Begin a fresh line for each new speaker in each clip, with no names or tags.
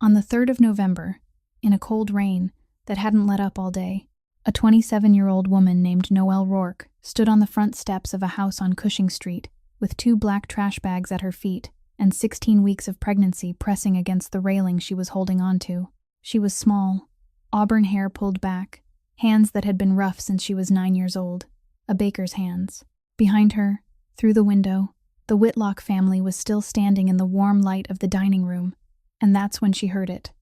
On the 3rd of November, in a cold rain that hadn't let up all day, a 27-year-old woman named Noelle Rourke stood on the front steps of a house on Cushing Street with 2 black trash bags at her feet and 16 weeks of pregnancy pressing against the railing she was holding onto. She was small, auburn hair pulled back, hands that had been rough since she was 9 years old, a baker's hands. Behind her, through the window, the Whitlock family was still standing in the warm light of the dining room, and that's when she heard it.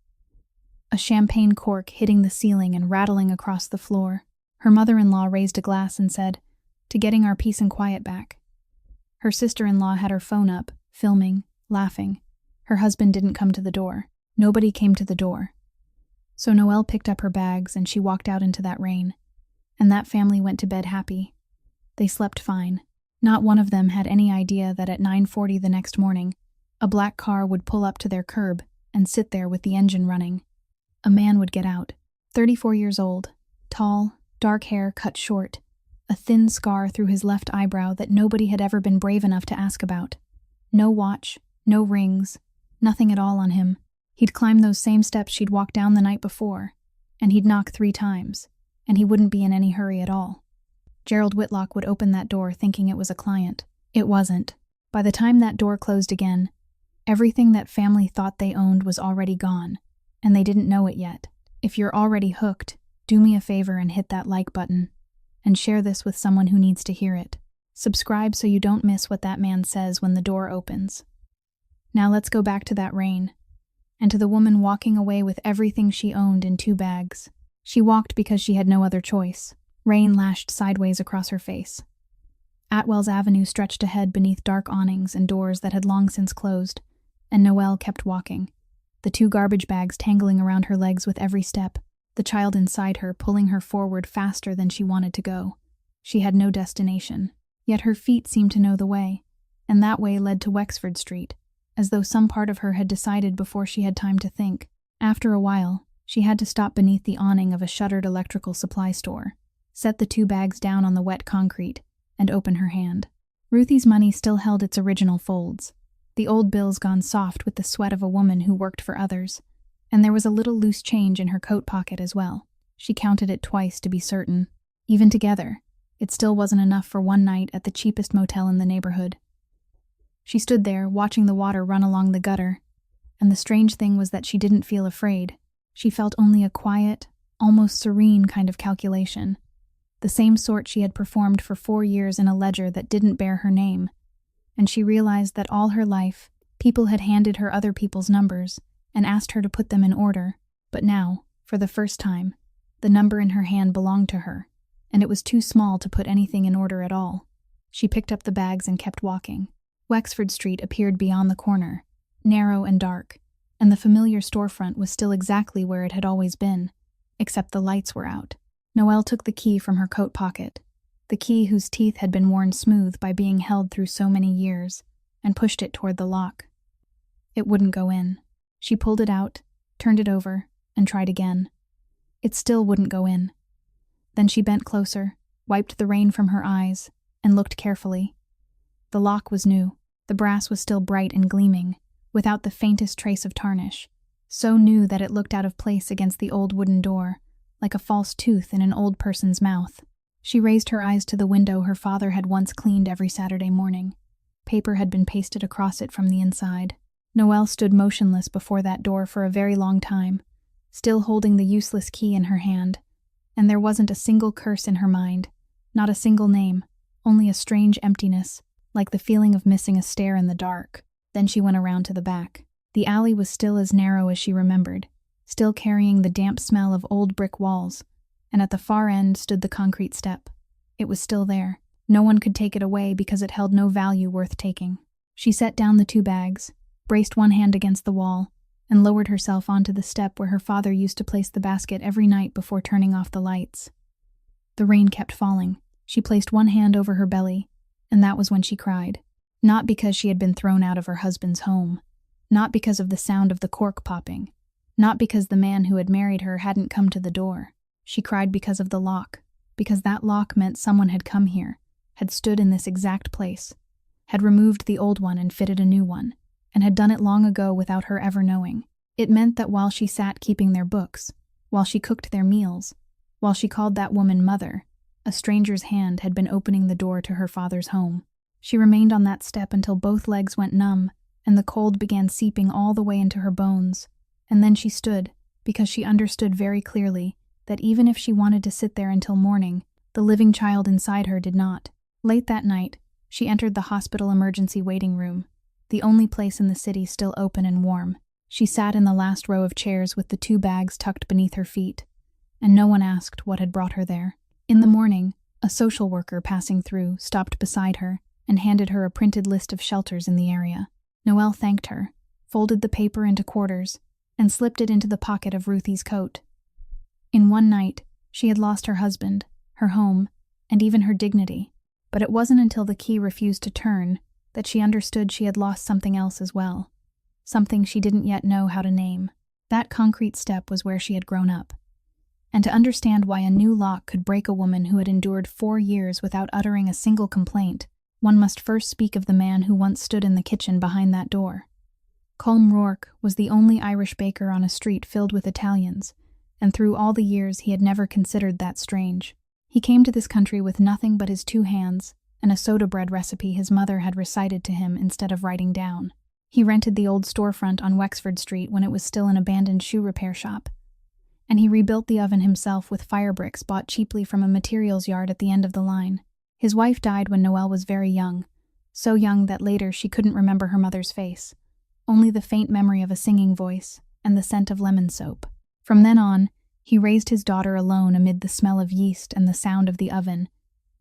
A champagne cork hitting the ceiling and rattling across the floor. Her mother-in-law raised a glass and said, "To getting our peace and quiet back." Her sister-in-law had her phone up, filming, laughing. Her husband didn't come to the door. Nobody came to the door. So Noelle picked up her bags and she walked out into that rain. And that family went to bed happy. They slept fine. Not one of them had any idea that at 9:40 the next morning, a black car would pull up to their curb and sit there with the engine running. A man would get out, 34 years old, tall, dark hair cut short, a thin scar through his left eyebrow that nobody had ever been brave enough to ask about. No watch, no rings, nothing at all on him. He'd climb those same steps she'd walked down the night before, and he'd knock 3 times, and he wouldn't be in any hurry at all. Gerald Whitlock would open that door thinking it was a client. It wasn't. By the time that door closed again, everything that family thought they owned was already gone, and they didn't know it yet. If you're already hooked, do me a favor and hit that like button, and share this with someone who needs to hear it. Subscribe so you don't miss what that man says when the door opens. Now let's go back to that rain, and to the woman walking away with everything she owned in 2 bags. She walked because she had no other choice. Rain lashed sideways across her face. Atwell's Avenue stretched ahead beneath dark awnings and doors that had long since closed, and Noelle kept walking, the 2 garbage bags tangling around her legs with every step, the child inside her pulling her forward faster than she wanted to go. She had no destination, yet her feet seemed to know the way, and that way led to Wexford Street, as though some part of her had decided before she had time to think. After a while, she had to stop beneath the awning of a shuttered electrical supply store, set the 2 bags down on the wet concrete, and open her hand. Ruthie's money still held its original folds, the old bills gone soft with the sweat of a woman who worked for others, and there was a little loose change in her coat pocket as well. She counted it twice to be certain. Even together, it still wasn't enough for one night at the cheapest motel in the neighborhood. She stood there, watching the water run along the gutter, and the strange thing was that she didn't feel afraid. She felt only a quiet, almost serene kind of calculation, the same sort she had performed for 4 years in a ledger that didn't bear her name, and she realized that all her life, people had handed her other people's numbers and asked her to put them in order, but now, for the first time, the number in her hand belonged to her, and it was too small to put anything in order at all. She picked up the bags and kept walking. Wexford Street appeared beyond the corner, narrow and dark, and the familiar storefront was still exactly where it had always been, except the lights were out. Noelle took the key from her coat pocket, the key whose teeth had been worn smooth by being held through so many years, and pushed it toward the lock. It wouldn't go in. She pulled it out, turned it over, and tried again. It still wouldn't go in. Then she bent closer, wiped the rain from her eyes, and looked carefully. The lock was new. The brass was still bright and gleaming, without the faintest trace of tarnish, so new that it looked out of place against the old wooden door, like a false tooth in an old person's mouth. She raised her eyes to the window her father had once cleaned every Saturday morning. Paper had been pasted across it from the inside. Noelle stood motionless before that door for a very long time, still holding the useless key in her hand, and there wasn't a single curse in her mind, not a single name, only a strange emptiness, like the feeling of missing a stair in the dark. Then she went around to the back. The alley was still as narrow as she remembered, still carrying the damp smell of old brick walls, and at the far end stood the concrete step. It was still there. No one could take it away because it held no value worth taking. She set down the 2 bags, braced one hand against the wall, and lowered herself onto the step where her father used to place the basket every night before turning off the lights. The rain kept falling. She placed one hand over her belly, and that was when she cried. Not because she had been thrown out of her husband's home, not because of the sound of the cork popping, not because the man who had married her hadn't come to the door. She cried because of the lock, because that lock meant someone had come here, had stood in this exact place, had removed the old one and fitted a new one, and had done it long ago without her ever knowing. It meant that while she sat keeping their books, while she cooked their meals, while she called that woman mother, a stranger's hand had been opening the door to her father's home. She remained on that step until both legs went numb and the cold began seeping all the way into her bones. And then she stood, because she understood very clearly that even if she wanted to sit there until morning, the living child inside her did not. Late that night, she entered the hospital emergency waiting room, the only place in the city still open and warm. She sat in the last row of chairs with the 2 bags tucked beneath her feet, and no one asked what had brought her there. In the morning, a social worker passing through stopped beside her and handed her a printed list of shelters in the area. Noelle thanked her, folded the paper into quarters, and slipped it into the pocket of Ruthie's coat. In one night, she had lost her husband, her home, and even her dignity, but it wasn't until the key refused to turn that she understood she had lost something else as well, something she didn't yet know how to name. That concrete step was where she had grown up. And to understand why a new lock could break a woman who had endured 4 years without uttering a single complaint, one must first speak of the man who once stood in the kitchen behind that door. Colm Rourke was the only Irish baker on a street filled with Italians, and through all the years he had never considered that strange. He came to this country with nothing but his 2 hands and a soda bread recipe his mother had recited to him instead of writing down. He rented the old storefront on Wexford Street when it was still an abandoned shoe repair shop, and he rebuilt the oven himself with fire bricks bought cheaply from a materials yard at the end of the line. His wife died when Noelle was very young, so young that later she couldn't remember her mother's face, only the faint memory of a singing voice and the scent of lemon soap. From then on, he raised his daughter alone amid the smell of yeast and the sound of the oven,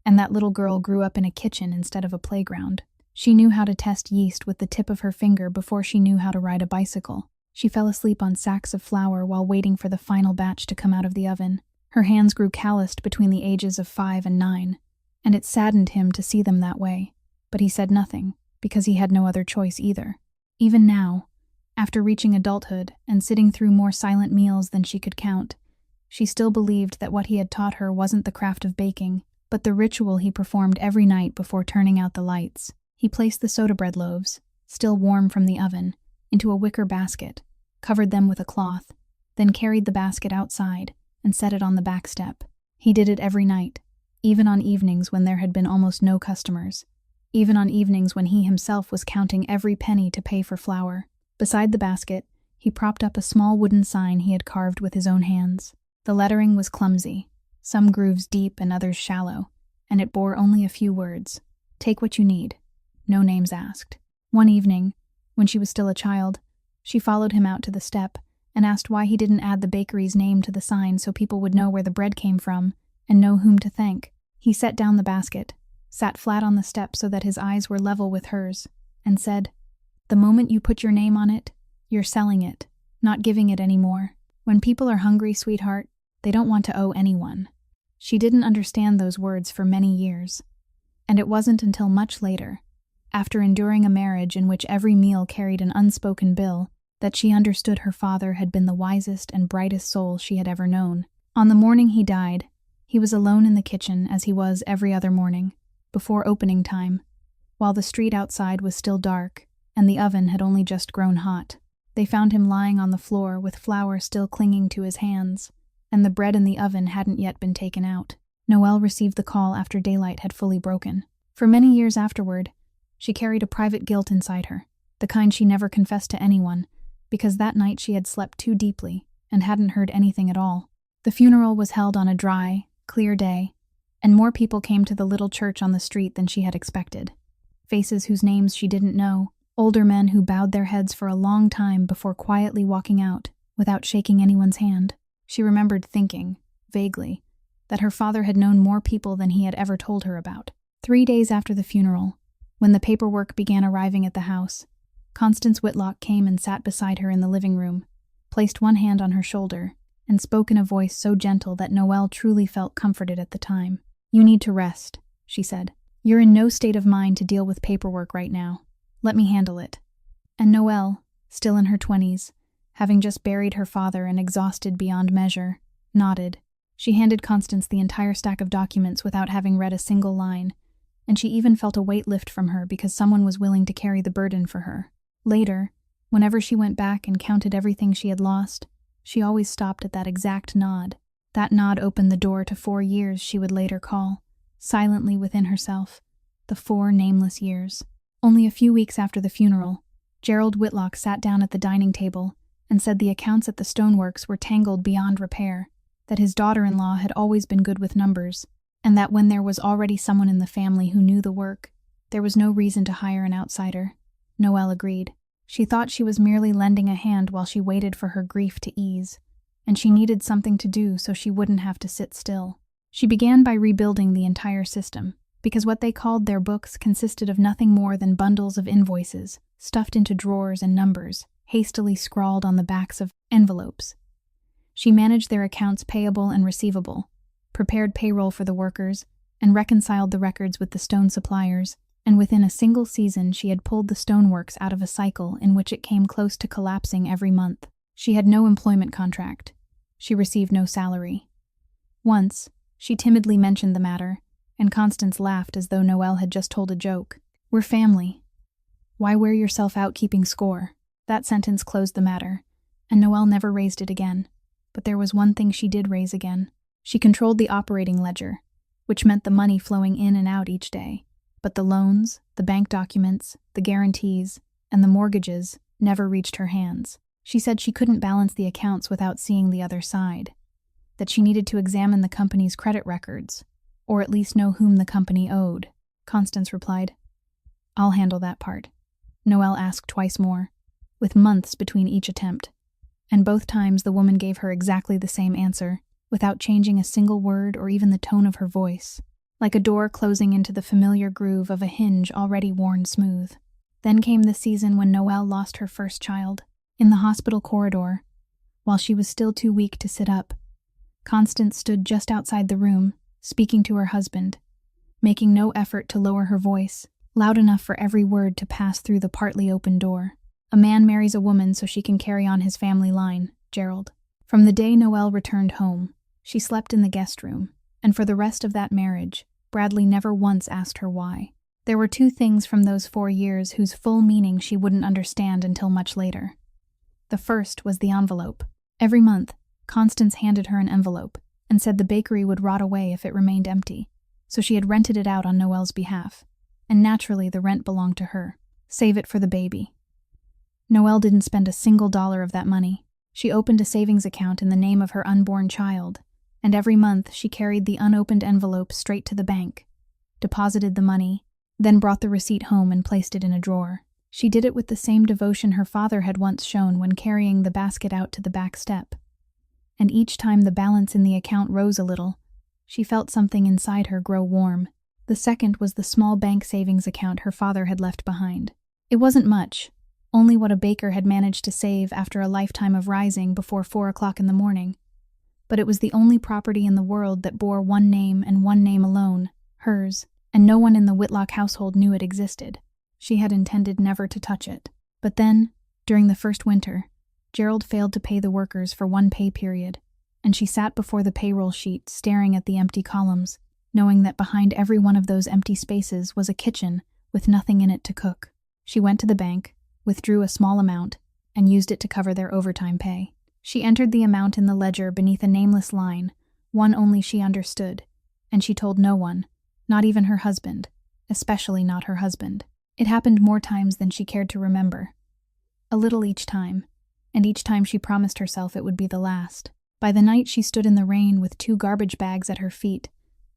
and that little girl grew up in a kitchen instead of a playground. She knew how to test yeast with the tip of her finger before she knew how to ride a bicycle. She fell asleep on sacks of flour while waiting for the final batch to come out of the oven. Her hands grew calloused between the ages of 5 and 9, and it saddened him to see them that way, but he said nothing, because he had no other choice either. Even now, after reaching adulthood and sitting through more silent meals than she could count, she still believed that what he had taught her wasn't the craft of baking, but the ritual he performed every night before turning out the lights. He placed the soda bread loaves, still warm from the oven, into a wicker basket, covered them with a cloth, then carried the basket outside and set it on the back step. He did it every night, even on evenings when there had been almost no customers, even on evenings when he himself was counting every penny to pay for flour. Beside the basket, he propped up a small wooden sign he had carved with his own hands. The lettering was clumsy, some grooves deep and others shallow, and it bore only a few words. Take what you need. No names asked. One evening, when she was still a child, she followed him out to the step and asked why he didn't add the bakery's name to the sign so people would know where the bread came from and know whom to thank. He set down the basket, sat flat on the step so that his eyes were level with hers, and said, "The moment you put your name on it, you're selling it, not giving it anymore. When people are hungry, sweetheart, they don't want to owe anyone." She didn't understand those words for many years, and it wasn't until much later, after enduring a marriage in which every meal carried an unspoken bill, that she understood her father had been the wisest and brightest soul she had ever known. On the morning he died, he was alone in the kitchen as he was every other morning, before opening time, while the street outside was still dark and the oven had only just grown hot. They found him lying on the floor with flour still clinging to his hands, and the bread in the oven hadn't yet been taken out. Noelle received the call after daylight had fully broken. For many years afterward, she carried a private guilt inside her, the kind she never confessed to anyone, because that night she had slept too deeply and hadn't heard anything at all. The funeral was held on a dry, clear day, and more people came to the little church on the street than she had expected. Faces whose names she didn't know, older men who bowed their heads for a long time before quietly walking out without shaking anyone's hand. She remembered thinking, vaguely, that her father had known more people than he had ever told her about. 3 days after the funeral, when the paperwork began arriving at the house, Constance Whitlock came and sat beside her in the living room, placed one hand on her shoulder, and spoke in a voice so gentle that Noelle truly felt comforted at the time. "You need to rest," she said. "You're in no state of mind to deal with paperwork right now. Let me handle it." And Noelle, still in her 20s, having just buried her father and exhausted beyond measure, nodded. She handed Constance the entire stack of documents without having read a single line, and she even felt a weight lift from her because someone was willing to carry the burden for her. Later, Whenever she went back and counted everything she had lost, she always stopped at that exact nod. That nod opened the door to 4 years she would later call, silently within herself, the 4 nameless years. Only a few weeks after the funeral, Gerald Whitlock sat down at the dining table and said the accounts at the stoneworks were tangled beyond repair, that his daughter-in-law had always been good with numbers, and that when there was already someone in the family who knew the work, there was no reason to hire an outsider. Noelle agreed. She thought she was merely lending a hand while she waited for her grief to ease, and she needed something to do so she wouldn't have to sit still. She began by rebuilding the entire system, because what they called their books consisted of nothing more than bundles of invoices, stuffed into drawers and numbers, hastily scrawled on the backs of envelopes. She managed their accounts payable and receivable, prepared payroll for the workers, and reconciled the records with the stone suppliers, and within a single season she had pulled the stoneworks out of a cycle in which it came close to collapsing every month. She had no employment contract. She received no salary. Once, she timidly mentioned the matter, and Constance laughed as though Noelle had just told a joke. "We're family. Why wear yourself out keeping score?" That sentence closed the matter, and Noelle never raised it again. But there was one thing she did raise again. She controlled the operating ledger, which meant the money flowing in and out each day. But the loans, the bank documents, the guarantees, and the mortgages never reached her hands. She said she couldn't balance the accounts without seeing the other side, that she needed to examine the company's credit records, or at least know whom the company owed. Constance replied, "I'll handle that part." Noelle asked twice more, with months between each attempt, and both times the woman gave her exactly the same answer, without changing a single word or even the tone of her voice, like a door closing into the familiar groove of a hinge already worn smooth. Then came the season when Noelle lost her first child. In the hospital corridor, while she was still too weak to sit up, Constance stood just outside the room, speaking to her husband, making no effort to lower her voice, loud enough for every word to pass through the partly open door. "A man marries a woman so she can carry on his family line, Gerald." From the day Noelle returned home, she slept in the guest room, and for the rest of that marriage, Bradley never once asked her why. There were 2 things from those 4 years whose full meaning she wouldn't understand until much later. The first was the envelope. Every month, Constance handed her an envelope and said the bakery would rot away if it remained empty, so she had rented it out on Noelle's behalf, and naturally the rent belonged to her. Save it for the baby. Noelle didn't spend a single dollar of that money. She opened a savings account in the name of her unborn child, and every month she carried the unopened envelope straight to the bank, deposited the money, then brought the receipt home and placed it in a drawer. She did it with the same devotion her father had once shown when carrying the basket out to the back step. And each time the balance in the account rose a little, she felt something inside her grow warm. The second was the small bank savings account her father had left behind. It wasn't much, only what a baker had managed to save after a lifetime of rising before 4 o'clock in the morning. But it was the only property in the world that bore one name and one name alone, hers, and no one in the Whitlock household knew it existed. She had intended never to touch it. But then, during the first winter, Gerald failed to pay the workers for 1 pay period, and she sat before the payroll sheet staring at the empty columns, knowing that behind every one of those empty spaces was a kitchen with nothing in it to cook. She went to the bank, withdrew a small amount, and used it to cover their overtime pay. She entered the amount in the ledger beneath a nameless line, one only she understood, and she told no one, not even her husband, especially not her husband. It happened more times than she cared to remember. A little each time, and each time she promised herself it would be the last. By the night she stood in the rain with 2 garbage bags at her feet.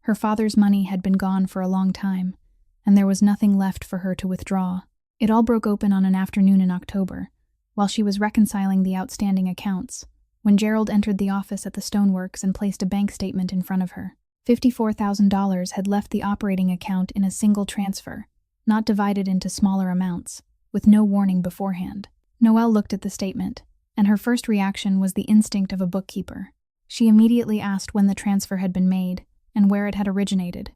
Her father's money had been gone for a long time, and there was nothing left for her to withdraw. It all broke open on an afternoon in October, while she was reconciling the outstanding accounts, when Gerald entered the office at the stoneworks and placed a bank statement in front of her. $54,000 had left the operating account in a single transfer, not divided into smaller amounts, with no warning beforehand. Noelle looked at the statement, and her first reaction was the instinct of a bookkeeper. She immediately asked when the transfer had been made and where it had originated,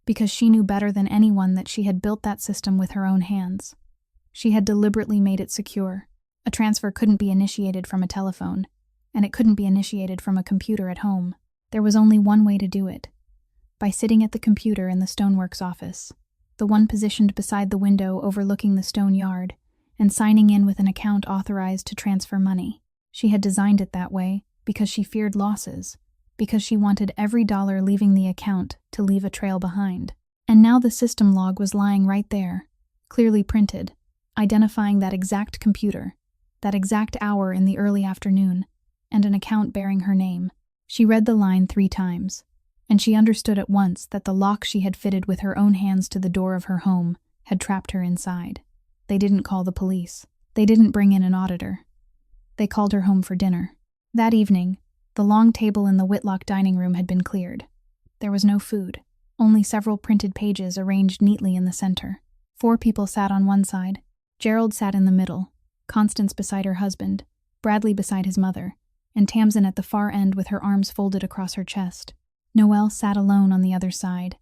because she knew better than anyone that she had built that system with her own hands. She had deliberately made it secure. A transfer couldn't be initiated from a telephone, and it couldn't be initiated from a computer at home. There was only one way to do it: by sitting at the computer in the stoneworks office, the one positioned beside the window overlooking the stone yard, and signing in with an account authorized to transfer money. She had designed it that way because she feared losses, because she wanted every dollar leaving the account to leave a trail behind. And now the system log was lying right there, clearly printed, identifying that exact computer, that exact hour in the early afternoon, and an account bearing her name. She read the line 3 times, and she understood at once that the lock she had fitted with her own hands to the door of her home had trapped her inside. They didn't call the police. They didn't bring in an auditor. They called her home for dinner. That evening, the long table in the Whitlock dining room had been cleared. There was no food, only several printed pages arranged neatly in the center. 4 people sat on one side. Gerald sat in the middle, Constance beside her husband, Bradley beside his mother, and Tamsin at the far end with her arms folded across her chest. Noelle sat alone on the other side,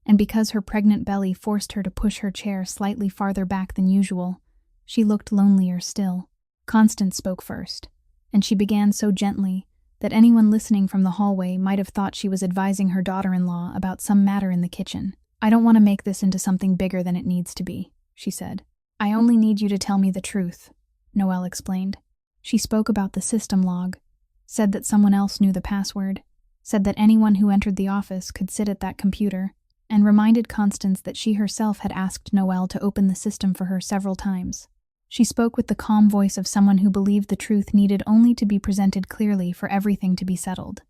and because her pregnant belly forced her to push her chair slightly farther back than usual, she looked lonelier still. Constance spoke first, and she began so gently that anyone listening from the hallway might have thought she was advising her daughter-in-law about some matter in the kitchen. "I don't want to make this into something bigger than it needs to be," she said. "I only need you to tell me the truth," Noelle explained. She spoke about the system log, said that someone else knew the password, said that anyone who entered the office could sit at that computer, and reminded Constance that she herself had asked Noelle to open the system for her several times. She spoke with the calm voice of someone who believed the truth needed only to be presented clearly for everything to be settled.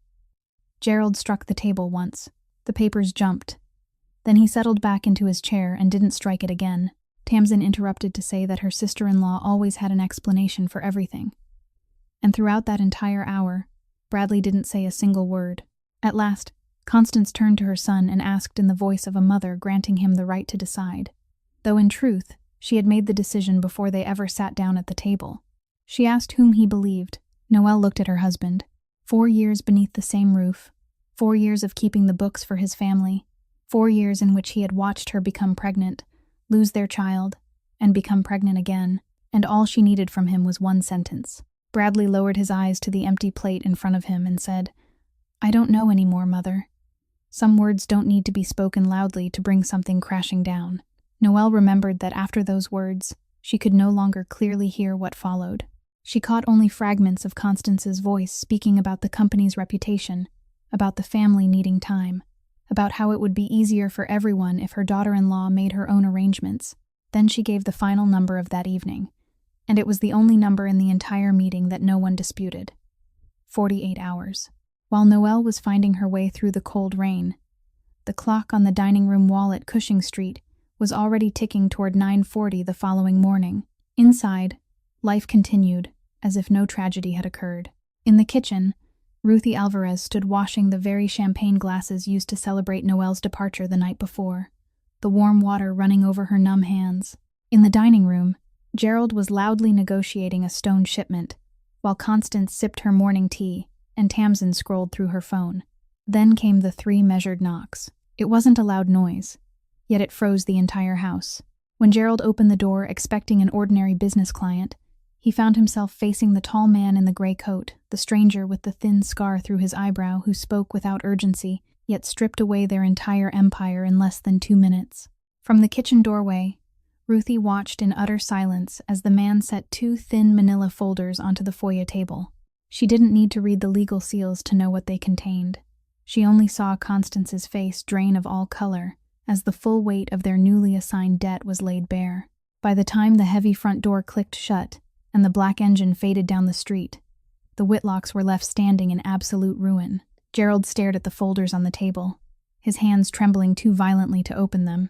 Gerald struck the table once. The papers jumped. Then he settled back into his chair and didn't strike it again. Tamsin interrupted to say that her sister-in-law always had an explanation for everything. And throughout that entire hour, Bradley didn't say a single word. At last, Constance turned to her son and asked in the voice of a mother granting him the right to decide, though in truth, she had made the decision before they ever sat down at the table. She asked whom he believed. Noelle looked at her husband. 4 years beneath the same roof, 4 years of keeping the books for his family, 4 years in which he had watched her become pregnant, lose their child, and become pregnant again, and all she needed from him was one sentence. Bradley lowered his eyes to the empty plate in front of him and said, "I don't know anymore, Mother. Some words don't need to be spoken loudly to bring something crashing down." Noelle remembered that after those words, she could no longer clearly hear what followed. She caught only fragments of Constance's voice speaking about the company's reputation, about the family needing time, about how it would be easier for everyone if her daughter-in-law made her own arrangements. Then she gave the final number of that evening, and it was the only number in the entire meeting that no one disputed. 48 hours. While Noelle was finding her way through the cold rain, the clock on the dining room wall at Cushing Street was already ticking toward 9:40 the following morning. Inside, life continued, as if no tragedy had occurred. In the kitchen, Ruthie Alvarez stood washing the very champagne glasses used to celebrate Noelle's departure the night before, the warm water running over her numb hands. In the dining room, Gerald was loudly negotiating a stone shipment, while Constance sipped her morning tea and Tamsin scrolled through her phone. Then came the 3 measured knocks. It wasn't a loud noise, yet it froze the entire house. When Gerald opened the door expecting an ordinary business client, he found himself facing the tall man in the gray coat, the stranger with the thin scar through his eyebrow who spoke without urgency, yet stripped away their entire empire in less than 2 minutes. From the kitchen doorway, Ruthie watched in utter silence as the man set 2 thin manila folders onto the foyer table. She didn't need to read the legal seals to know what they contained. She only saw Constance's face drain of all color as the full weight of their newly assigned debt was laid bare. By the time the heavy front door clicked shut and the black engine faded down the street, the Whitlocks were left standing in absolute ruin. Gerald stared at the folders on the table, his hands trembling too violently to open them.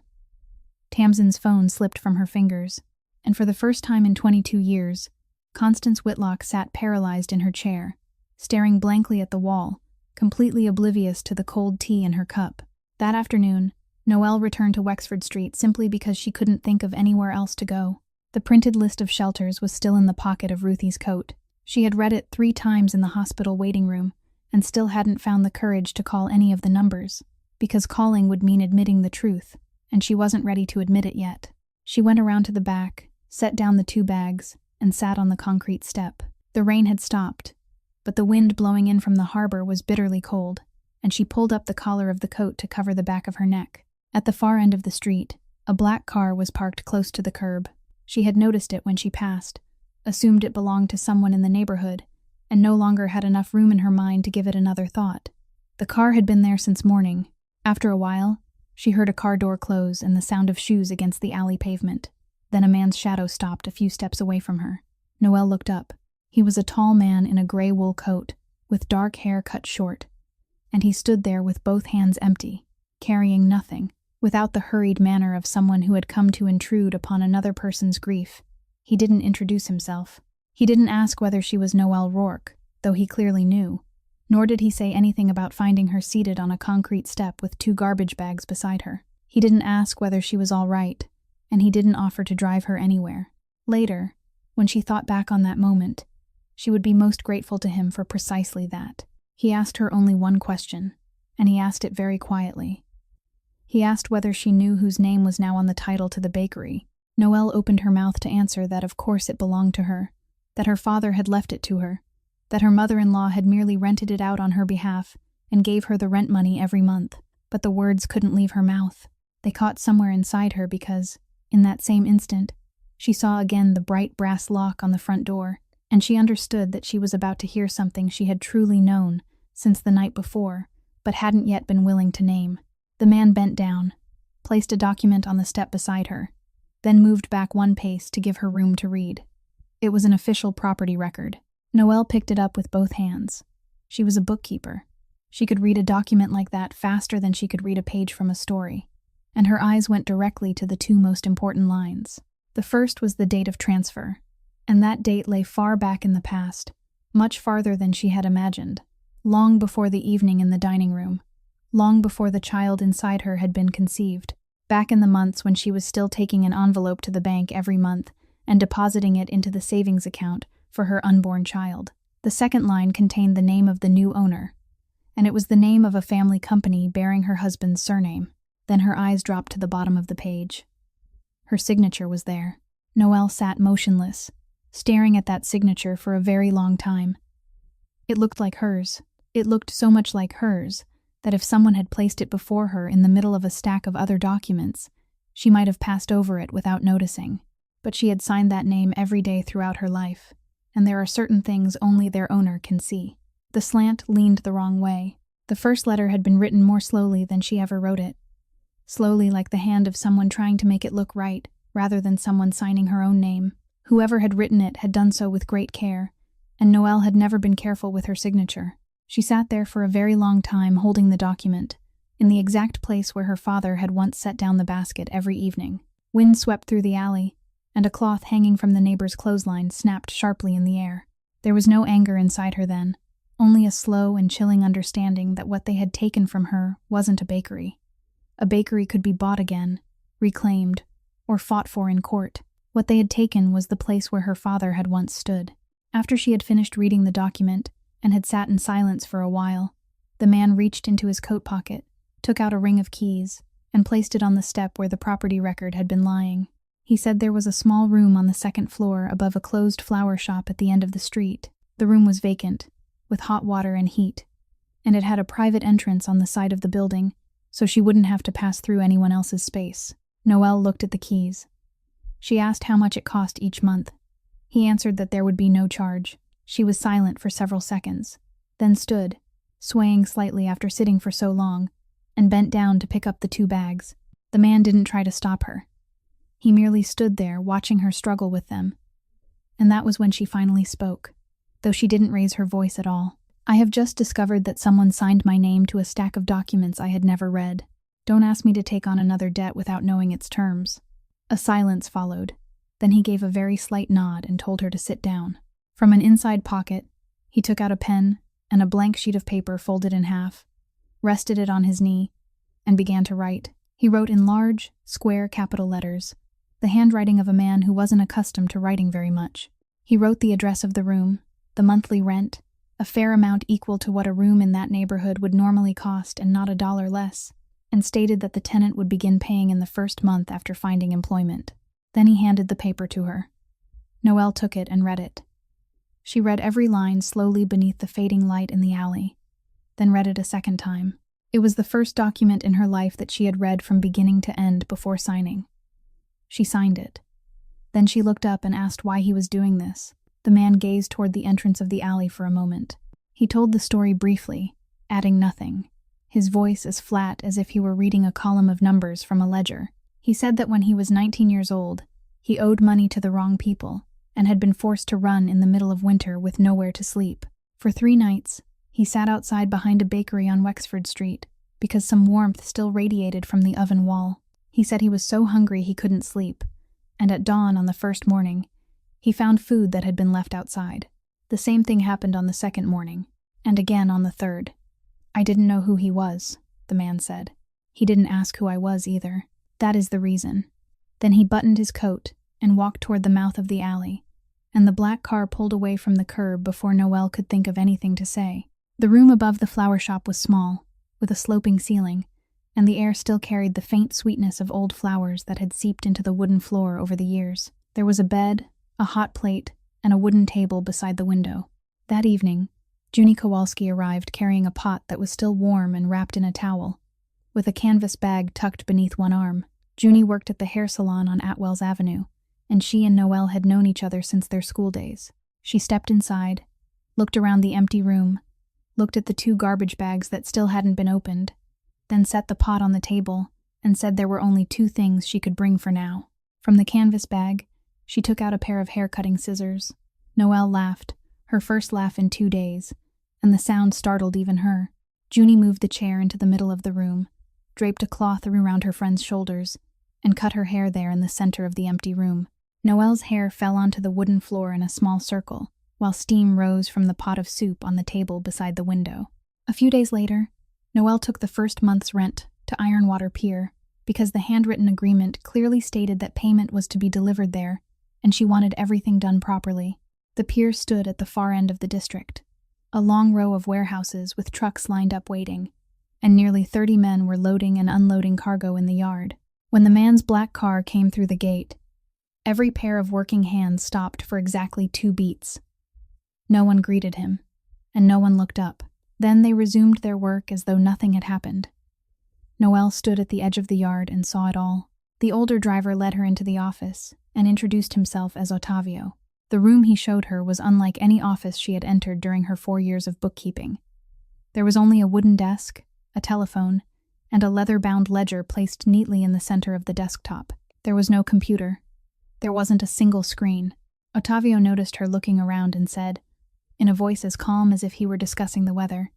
Tamsin's phone slipped from her fingers, and for the first time in 22 years, Constance Whitlock sat paralyzed in her chair, staring blankly at the wall, completely oblivious to the cold tea in her cup. That afternoon, Noelle returned to Wexford Street simply because she couldn't think of anywhere else to go. The printed list of shelters was still in the pocket of Ruthie's coat. She had read it 3 times in the hospital waiting room, and still hadn't found the courage to call any of the numbers, because calling would mean admitting the truth, and she wasn't ready to admit it yet. She went around to the back, set down the 2 bags, and sat on the concrete step. The rain had stopped, but the wind blowing in from the harbor was bitterly cold, and she pulled up the collar of the coat to cover the back of her neck. At the far end of the street, a black car was parked close to the curb. She had noticed it when she passed, assumed it belonged to someone in the neighborhood, and no longer had enough room in her mind to give it another thought. The car had been there since morning. After a while, she heard a car door close and the sound of shoes against the alley pavement. Then a man's shadow stopped a few steps away from her. Noelle looked up. He was a tall man in a gray wool coat, with dark hair cut short, and he stood there with both hands empty, carrying nothing, without the hurried manner of someone who had come to intrude upon another person's grief. He didn't introduce himself. He didn't ask whether she was Noelle Rourke, though he clearly knew. Nor did he say anything about finding her seated on a concrete step with 2 garbage bags beside her. He didn't ask whether she was all right, and he didn't offer to drive her anywhere. Later, when she thought back on that moment, she would be most grateful to him for precisely that. He asked her only one question, and he asked it very quietly. He asked whether she knew whose name was now on the title to the bakery. Noelle opened her mouth to answer that of course it belonged to her, that her father had left it to her, that her mother-in-law had merely rented it out on her behalf and gave her the rent money every month. But the words couldn't leave her mouth. They caught somewhere inside her because, in that same instant, she saw again the bright brass lock on the front door, and she understood that she was about to hear something she had truly known since the night before, but hadn't yet been willing to name. The man bent down, placed a document on the step beside her, then moved back 1 pace to give her room to read. It was an official property record. Noelle picked it up with both hands. She was a bookkeeper. She could read a document like that faster than she could read a page from a story, and her eyes went directly to the 2 most important lines. The first was the date of transfer, and that date lay far back in the past, much farther than she had imagined, long before the evening in the dining room, long before the child inside her had been conceived, back in the months when she was still taking an envelope to the bank every month and depositing it into the savings account for her unborn child. The second line contained the name of the new owner, and it was the name of a family company bearing her husband's surname. Then her eyes dropped to the bottom of the page. Her signature was there. Noelle sat motionless, staring at that signature for a very long time. It looked like hers. It looked so much like hers that if someone had placed it before her in the middle of a stack of other documents, she might have passed over it without noticing. But she had signed that name every day throughout her life, and there are certain things only their owner can see. The slant leaned the wrong way. The first letter had been written more slowly than she ever wrote it. Slowly, like the hand of someone trying to make it look right, rather than someone signing her own name. Whoever had written it had done so with great care, and Noelle had never been careful with her signature. She sat there for a very long time holding the document, in the exact place where her father had once set down the basket every evening. Wind swept through the alley, and a cloth hanging from the neighbor's clothesline snapped sharply in the air. There was no anger inside her then, only a slow and chilling understanding that what they had taken from her wasn't a bakery. A bakery could be bought again, reclaimed, or fought for in court. What they had taken was the place where her father had once stood. After she had finished reading the document and had sat in silence for a while, the man reached into his coat pocket, took out a ring of keys, and placed it on the step where the property record had been lying. He said there was a small room on the 2nd floor above a closed flower shop at the end of the street. The room was vacant, with hot water and heat, and it had a private entrance on the side of the building, so she wouldn't have to pass through anyone else's space. Noelle looked at the keys. She asked how much it cost each month. He answered that there would be no charge. She was silent for several seconds, then stood, swaying slightly after sitting for so long, and bent down to pick up the 2 bags. The man didn't try to stop her. He merely stood there, watching her struggle with them. And that was when she finally spoke, though she didn't raise her voice at all. "I have just discovered that someone signed my name to a stack of documents I had never read. Don't ask me to take on another debt without knowing its terms." A silence followed. Then he gave a very slight nod and told her to sit down. From an inside pocket, he took out a pen and a blank sheet of paper folded in half, rested it on his knee, and began to write. He wrote in large, square capital letters, the handwriting of a man who wasn't accustomed to writing very much. He wrote the address of the room, the monthly rent, a fair amount equal to what a room in that neighborhood would normally cost and not $1 less, and stated that the tenant would begin paying in the first month after finding employment. Then he handed the paper to her. Noelle took it and read it. She read every line slowly beneath the fading light in the alley, then read it a second time. It was the first document in her life that she had read from beginning to end before signing. She signed it. Then she looked up and asked why he was doing this. The man gazed toward the entrance of the alley for a moment. He told the story briefly, adding nothing, his voice as flat as if he were reading a column of numbers from a ledger. He said that when he was 19 years old, he owed money to the wrong people and had been forced to run in the middle of winter with nowhere to sleep. For 3 nights, he sat outside behind a bakery on Wexford Street because some warmth still radiated from the oven wall. He said he was so hungry he couldn't sleep, and at dawn on the first morning, he found food that had been left outside. The same thing happened on the second morning, and again on the third. I didn't know who he was, the man said. He didn't ask who I was either. That is the reason. Then he buttoned his coat and walked toward the mouth of the alley, and the black car pulled away from the curb before Noelle could think of anything to say. The room above the flower shop was small, with a sloping ceiling, and the air still carried the faint sweetness of old flowers that had seeped into the wooden floor over the years. There was a bed, a hot plate, and a wooden table beside the window. That evening, Junie Kowalski arrived carrying a pot that was still warm and wrapped in a towel, with a canvas bag tucked beneath one arm. Junie worked at the hair salon on Atwell's Avenue, and she and Noelle had known each other since their school days. She stepped inside, looked around the empty room, looked at the 2 garbage bags that still hadn't been opened, then set the pot on the table and said there were only 2 things she could bring for now. From the canvas bag, she took out a pair of hair-cutting scissors. Noelle laughed, her first laugh in 2 days, and the sound startled even her. Junie moved the chair into the middle of the room, draped a cloth around her friend's shoulders, and cut her hair there in the center of the empty room. Noelle's hair fell onto the wooden floor in a small circle, while steam rose from the pot of soup on the table beside the window. A few days later, Noelle took the first month's rent to Ironwater Pier because the handwritten agreement clearly stated that payment was to be delivered there, and she wanted everything done properly. The pier stood at the far end of the district, a long row of warehouses with trucks lined up waiting, and nearly 30 men were loading and unloading cargo in the yard. When the man's black car came through the gate, every pair of working hands stopped for exactly 2 beats. No one greeted him, and no one looked up. Then they resumed their work as though nothing had happened. Noelle stood at the edge of the yard and saw it all. The older driver led her into the office and introduced himself as Ottavio. The room he showed her was unlike any office she had entered during her 4 years of bookkeeping. There was only a wooden desk, a telephone, and a leather-bound ledger placed neatly in the center of the desktop. There was no computer. There wasn't a single screen. Ottavio noticed her looking around and said, in a voice as calm as if he were discussing the weather,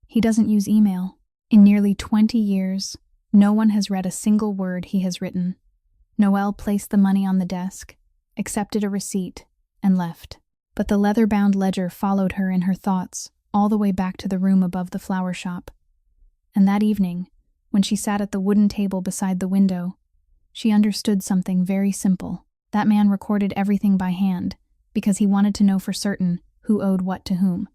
"He doesn't use email. In nearly 20 years, no one has read a single word he has written." Noelle placed the money on the desk, accepted a receipt, and left. But the leather-bound ledger followed her in her thoughts all the way back to the room above the flower shop. And that evening, when she sat at the wooden table beside the window, she understood something very simple. That man recorded everything by hand because he wanted to know for certain who owed what to whom.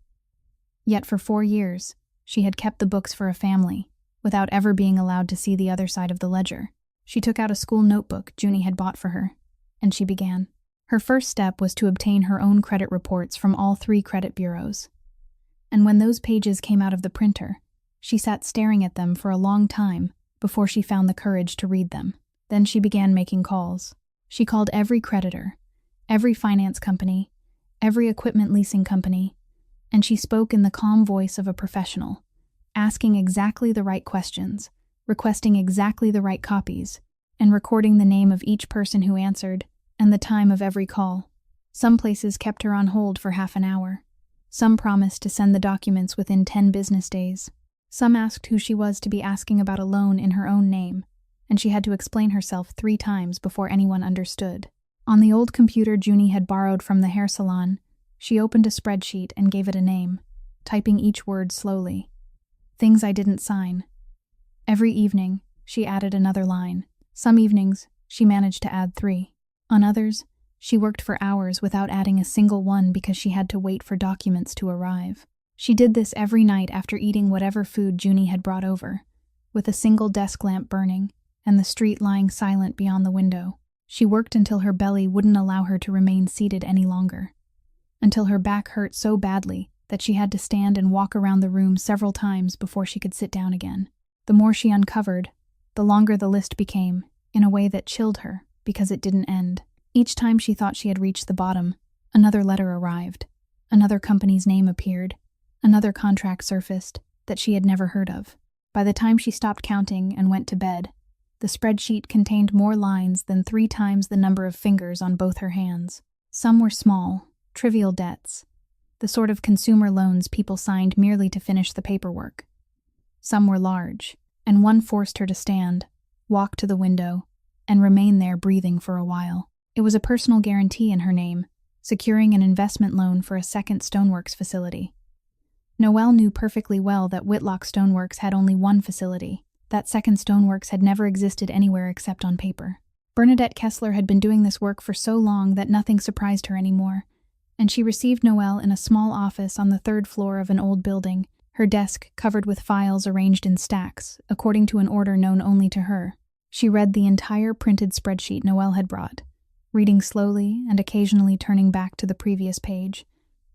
Yet for 4 years, she had kept the books for a family, without ever being allowed to see the other side of the ledger. She took out a school notebook Junie had bought for her, and she began. Her first step was to obtain her own credit reports from all 3 credit bureaus. And when those pages came out of the printer, she sat staring at them for a long time before she found the courage to read them. Then she began making calls. She called every creditor, every finance company, every equipment leasing company, and she spoke in the calm voice of a professional, asking exactly the right questions, requesting exactly the right copies, and recording the name of each person who answered and the time of every call. Some places kept her on hold for half an hour. Some promised to send the documents within 10 business days. Some asked who she was to be asking about a loan in her own name, and she had to explain herself 3 times before anyone understood. On the old computer Junie had borrowed from the hair salon, she opened a spreadsheet and gave it a name, typing each word slowly. Things I didn't sign. Every evening, she added another line. Some evenings, she managed to add 3. On others, she worked for hours without adding a single one because she had to wait for documents to arrive. She did this every night after eating whatever food Junie had brought over, with a single desk lamp burning and the street lying silent beyond the window. She worked until her belly wouldn't allow her to remain seated any longer, until her back hurt so badly that she had to stand and walk around the room several times before she could sit down again. The more she uncovered, the longer the list became, in a way that chilled her because it didn't end. Each time she thought she had reached the bottom, another letter arrived. Another company's name appeared. Another contract surfaced that she had never heard of. By the time she stopped counting and went to bed, the spreadsheet contained more lines than 3 times the number of fingers on both her hands. Some were small, trivial debts, the sort of consumer loans people signed merely to finish the paperwork. Some were large, and one forced her to stand, walk to the window, and remain there breathing for a while. It was a personal guarantee in her name, securing an investment loan for a second stoneworks facility. Noelle knew perfectly well that Whitlock Stoneworks had only one facility. That second stoneworks had never existed anywhere except on paper. Bernadette Kessler had been doing this work for so long that nothing surprised her anymore, and she received Noelle in a small office on the 3rd floor of an old building, her desk covered with files arranged in stacks, according to an order known only to her. She read the entire printed spreadsheet Noelle had brought, reading slowly and occasionally turning back to the previous page,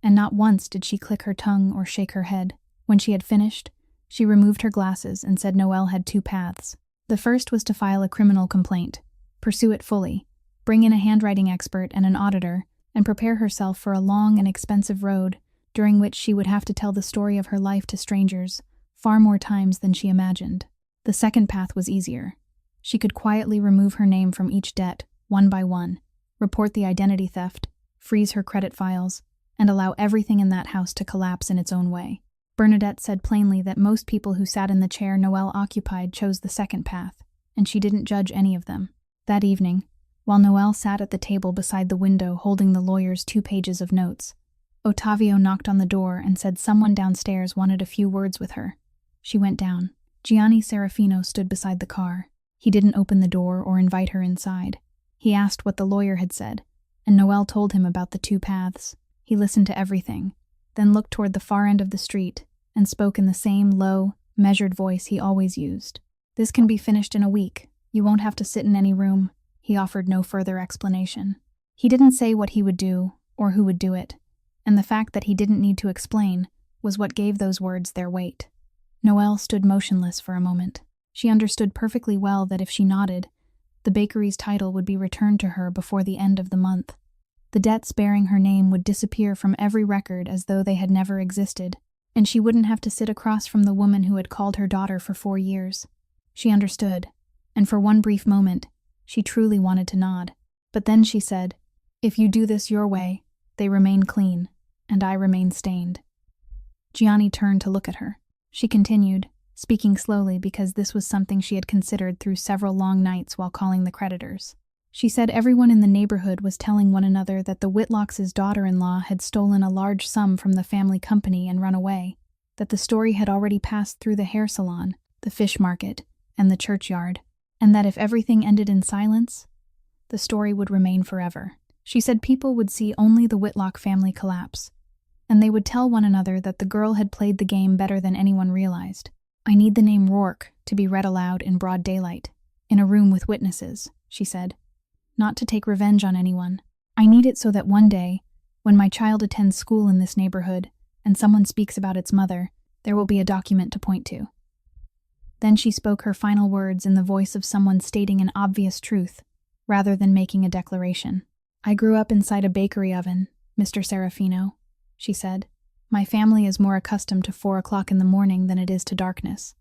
and not once did she click her tongue or shake her head. When she had finished, she removed her glasses and said Noelle had 2 paths. The first was to file a criminal complaint, pursue it fully, bring in a handwriting expert and an auditor, and prepare herself for a long and expensive road, during which she would have to tell the story of her life to strangers, far more times than she imagined. The second path was easier. She could quietly remove her name from each debt, one by one, report the identity theft, freeze her credit files, and allow everything in that house to collapse in its own way. Bernadette said plainly that most people who sat in the chair Noelle occupied chose the second path, and she didn't judge any of them. That evening, while Noelle sat at the table beside the window holding the lawyer's 2 pages of notes, Ottavio knocked on the door and said someone downstairs wanted a few words with her. She went down. Gianni Serafino stood beside the car. He didn't open the door or invite her inside. He asked what the lawyer had said, and Noelle told him about the 2 paths. He listened to everything, then looked toward the far end of the street and spoke in the same low, measured voice he always used. "This can be finished in a week. You won't have to sit in any room." He offered no further explanation. He didn't say what he would do or who would do it, and the fact that he didn't need to explain was what gave those words their weight. Noelle stood motionless for a moment. She understood perfectly well that if she nodded, the bakery's title would be returned to her before the end of the month. The debts bearing her name would disappear from every record as though they had never existed, and she wouldn't have to sit across from the woman who had called her daughter for 4 years. She understood, and for one brief moment, she truly wanted to nod. But then she said, "If you do this your way, they remain clean, and I remain stained." Gianni turned to look at her. She continued, speaking slowly because this was something she had considered through several long nights while calling the creditors. She said everyone in the neighborhood was telling one another that the Whitlocks' daughter-in-law had stolen a large sum from the family company and run away, that the story had already passed through the hair salon, the fish market, and the churchyard, and that if everything ended in silence, the story would remain forever. She said people would see only the Whitlock family collapse, and they would tell one another that the girl had played the game better than anyone realized. "I need the name Rourke to be read aloud in broad daylight, in a room with witnesses," she said. "Not to take revenge on anyone. I need it so that one day, when my child attends school in this neighborhood and someone speaks about its mother, there will be a document to point to." Then she spoke her final words in the voice of someone stating an obvious truth, rather than making a declaration. "I grew up inside a bakery oven, Mr. Serafino," she said. "My family is more accustomed to 4 o'clock in the morning than it is to darkness."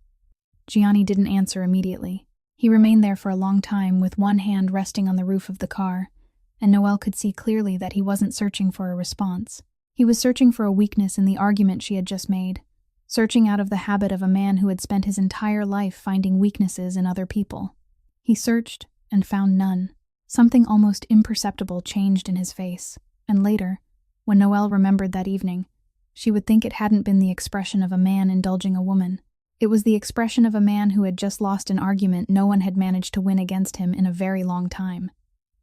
Gianni didn't answer immediately. He remained there for a long time with one hand resting on the roof of the car, and Noelle could see clearly that he wasn't searching for a response. He was searching for a weakness in the argument she had just made, searching out of the habit of a man who had spent his entire life finding weaknesses in other people. He searched and found none. Something almost imperceptible changed in his face, and later, when Noelle remembered that evening, she would think it hadn't been the expression of a man indulging a woman. It was the expression of a man who had just lost an argument no one had managed to win against him in a very long time.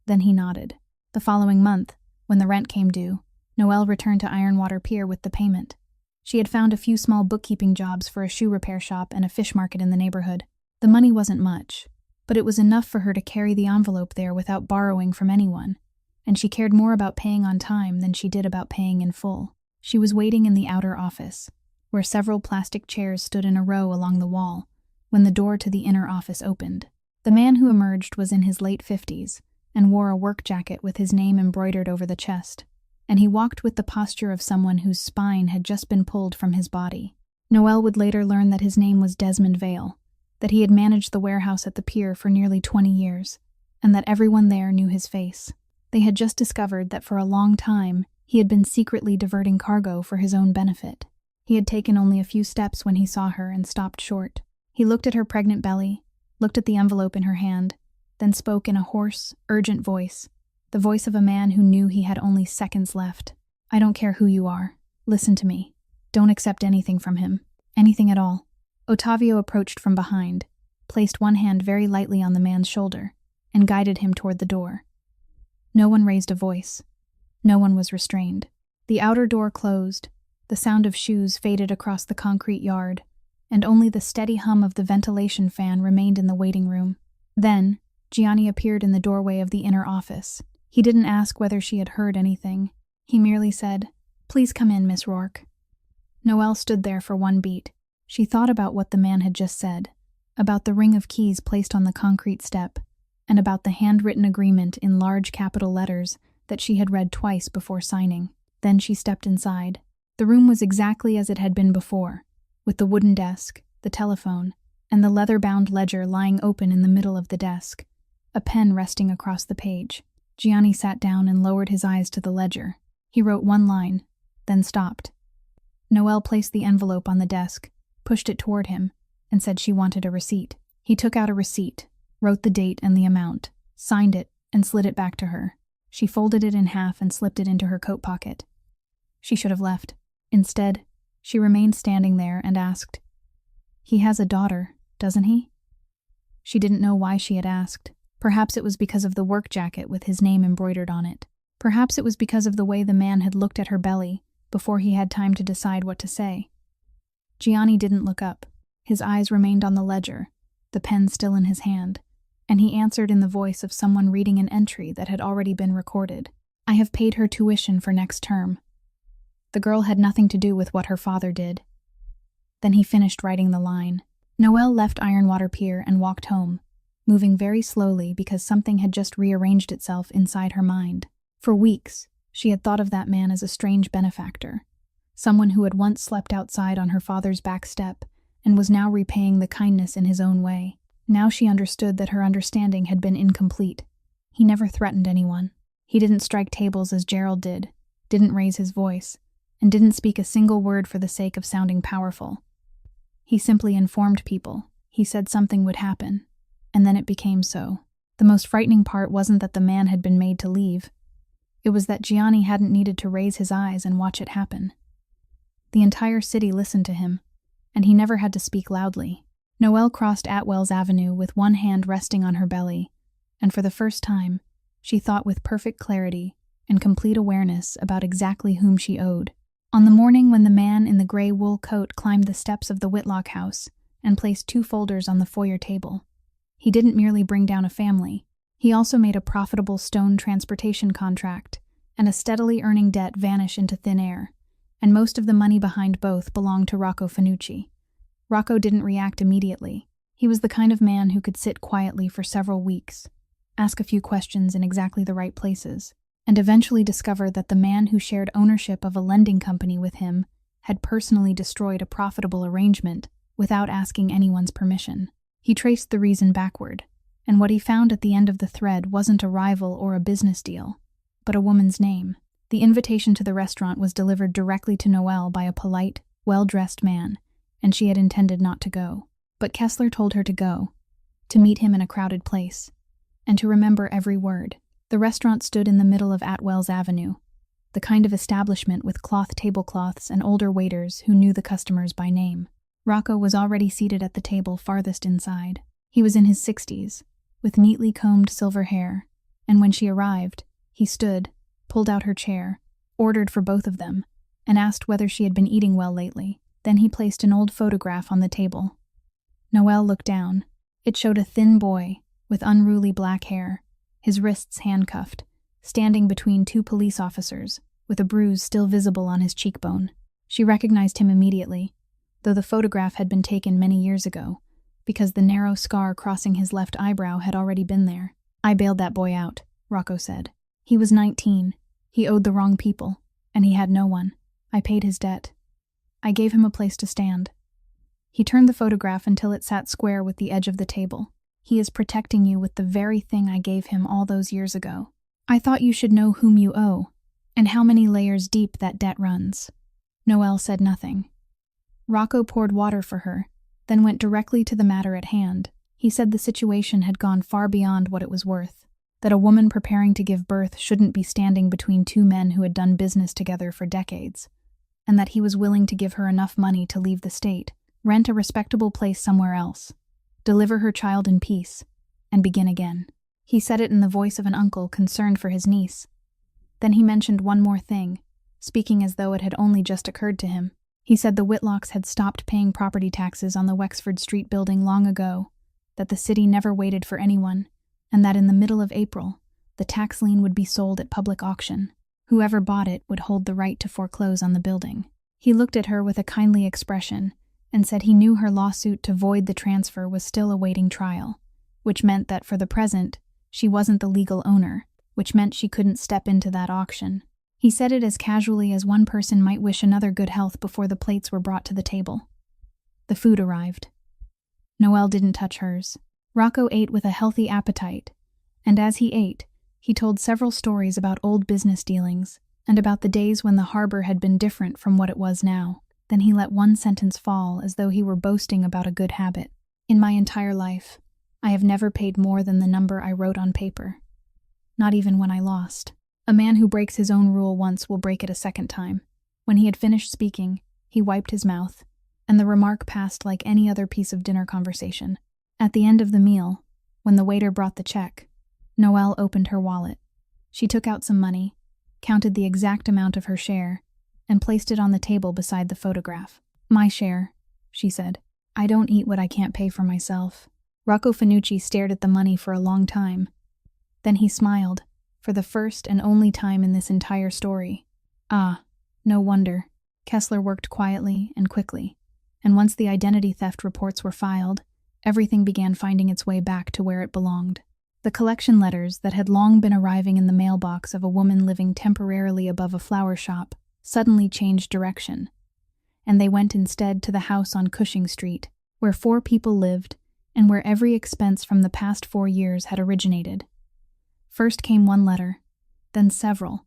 Then he nodded. The following month, when the rent came due, Noelle returned to Ironwater Pier with the payment. She had found a few small bookkeeping jobs for a shoe repair shop and a fish market in the neighborhood. The money wasn't much, but it was enough for her to carry the envelope there without borrowing from anyone, and she cared more about paying on time than she did about paying in full. She was waiting in the outer office, where several plastic chairs stood in a row along the wall, when the door to the inner office opened. The man who emerged was in his late 50s, and wore a work jacket with his name embroidered over the chest, and he walked with the posture of someone whose spine had just been pulled from his body. Noel would later learn that his name was Desmond Vale, that he had managed the warehouse at the pier for nearly 20 years, and that everyone there knew his face. They had just discovered that for a long time he had been secretly diverting cargo for his own benefit. He had taken only a few steps when he saw her and stopped short. He looked at her pregnant belly, looked at the envelope in her hand, then spoke in a hoarse, urgent voice, the voice of a man who knew he had only seconds left. "I don't care who you are. Listen to me. Don't accept anything from him. Anything at all." Ottavio approached from behind, placed one hand very lightly on the man's shoulder, and guided him toward the door. No one raised a voice. No one was restrained. The outer door closed, the sound of shoes faded across the concrete yard, and only the steady hum of the ventilation fan remained in the waiting room. Then, Gianni appeared in the doorway of the inner office. He didn't ask whether she had heard anything. He merely said, "Please come in, Miss Rourke." Noelle stood there for one beat. She thought about what the man had just said, about the ring of keys placed on the concrete step, and about the handwritten agreement in large capital letters that she had read twice before signing. Then she stepped inside. The room was exactly as it had been before, with the wooden desk, the telephone, and the leather-bound ledger lying open in the middle of the desk, a pen resting across the page. Gianni sat down and lowered his eyes to the ledger. He wrote one line, then stopped. Noelle placed the envelope on the desk, pushed it toward him, and said she wanted a receipt. He took out a receipt, wrote the date and the amount, signed it, and slid it back to her. She folded it in half and slipped it into her coat pocket. She should have left. Instead, she remained standing there and asked, "He has a daughter, doesn't he?" She didn't know why she had asked. Perhaps it was because of the work jacket with his name embroidered on it. Perhaps it was because of the way the man had looked at her belly before he had time to decide what to say. Gianni didn't look up. His eyes remained on the ledger, the pen still in his hand, and he answered in the voice of someone reading an entry that had already been recorded. "I have paid her tuition for next term." The girl had nothing to do with what her father did. Then he finished writing the line. Noelle left Ironwater Pier and walked home, moving very slowly because something had just rearranged itself inside her mind. For weeks, she had thought of that man as a strange benefactor, someone who had once slept outside on her father's back step and was now repaying the kindness in his own way. Now she understood that her understanding had been incomplete. He never threatened anyone. He didn't strike tables as Gerald did, didn't raise his voice, and didn't speak a single word for the sake of sounding powerful. He simply informed people. He said something would happen, and then it became so. The most frightening part wasn't that the man had been made to leave. It was that Gianni hadn't needed to raise his eyes and watch it happen. The entire city listened to him, and he never had to speak loudly. Noelle crossed Atwell's Avenue with one hand resting on her belly, and for the first time, she thought with perfect clarity and complete awareness about exactly whom she owed. On the morning when the man in the gray wool coat climbed the steps of the Whitlock house and placed 2 folders on the foyer table, he didn't merely bring down a family. He also made a profitable stone transportation contract and a steadily earning debt vanish into thin air, and most of the money behind both belonged to Rocco Fanucci. Rocco didn't react immediately. He was the kind of man who could sit quietly for several weeks, ask a few questions in exactly the right places, and eventually discover that the man who shared ownership of a lending company with him had personally destroyed a profitable arrangement without asking anyone's permission. He traced the reason backward, and what he found at the end of the thread wasn't a rival or a business deal, but a woman's name. The invitation to the restaurant was delivered directly to Noelle by a polite, well-dressed man, and she had intended not to go. But Kessler told her to go, to meet him in a crowded place, and to remember every word. The restaurant stood in the middle of Atwell's Avenue, the kind of establishment with cloth tablecloths and older waiters who knew the customers by name. Rocco was already seated at the table farthest inside. He was in his 60s, with neatly combed silver hair, and when she arrived, he stood, pulled out her chair, ordered for both of them, and asked whether she had been eating well lately. Then he placed an old photograph on the table. Noelle looked down. It showed a thin boy, with unruly black hair, his wrists handcuffed, standing between 2 police officers, with a bruise still visible on his cheekbone. She recognized him immediately, though the photograph had been taken many years ago, because the narrow scar crossing his left eyebrow had already been there. "I bailed that boy out," Rocco said. He was 19. He owed the wrong people, and he had no one. I paid his debt. I gave him a place to stand. He turned the photograph until it sat square with the edge of the table. He is protecting you with the very thing I gave him all those years ago. I thought you should know whom you owe, and how many layers deep that debt runs. Noelle said nothing. Rocco poured water for her, then went directly to the matter at hand. He said the situation had gone far beyond what it was worth, that a woman preparing to give birth shouldn't be standing between two men who had done business together for decades, and that he was willing to give her enough money to leave the state, rent a respectable place somewhere else, deliver her child in peace, and begin again. He said it in the voice of an uncle concerned for his niece. Then he mentioned one more thing, speaking as though it had only just occurred to him. He said the Whitlocks had stopped paying property taxes on the Wexford Street building long ago, that the city never waited for anyone, and that in the middle of April, the tax lien would be sold at public auction. Whoever bought it would hold the right to foreclose on the building. He looked at her with a kindly expression and said he knew her lawsuit to void the transfer was still awaiting trial, which meant that for the present, she wasn't the legal owner, which meant she couldn't step into that auction. He said it as casually as one person might wish another good health before the plates were brought to the table. The food arrived. Noelle didn't touch hers. Rocco ate with a healthy appetite, and as he ate, he told several stories about old business dealings and about the days when the harbor had been different from what it was now. Then he let one sentence fall as though he were boasting about a good habit. In my entire life, I have never paid more than the number I wrote on paper. Not even when I lost. A man who breaks his own rule once will break it a second time. When he had finished speaking, he wiped his mouth, and the remark passed like any other piece of dinner conversation. At the end of the meal, when the waiter brought the check, Noelle opened her wallet. She took out some money, counted the exact amount of her share, and placed it on the table beside the photograph. My share, she said. I don't eat what I can't pay for myself. Rocco Finucci stared at the money for a long time. Then he smiled, for the first and only time in this entire story. Ah, no wonder. Kessler worked quietly and quickly, and once the identity theft reports were filed, everything began finding its way back to where it belonged. The collection letters that had long been arriving in the mailbox of a woman living temporarily above a flower shop suddenly changed direction, and they went instead to the house on Cushing Street, where 4 people lived and where every expense from the past 4 years had originated. First came one letter, then several,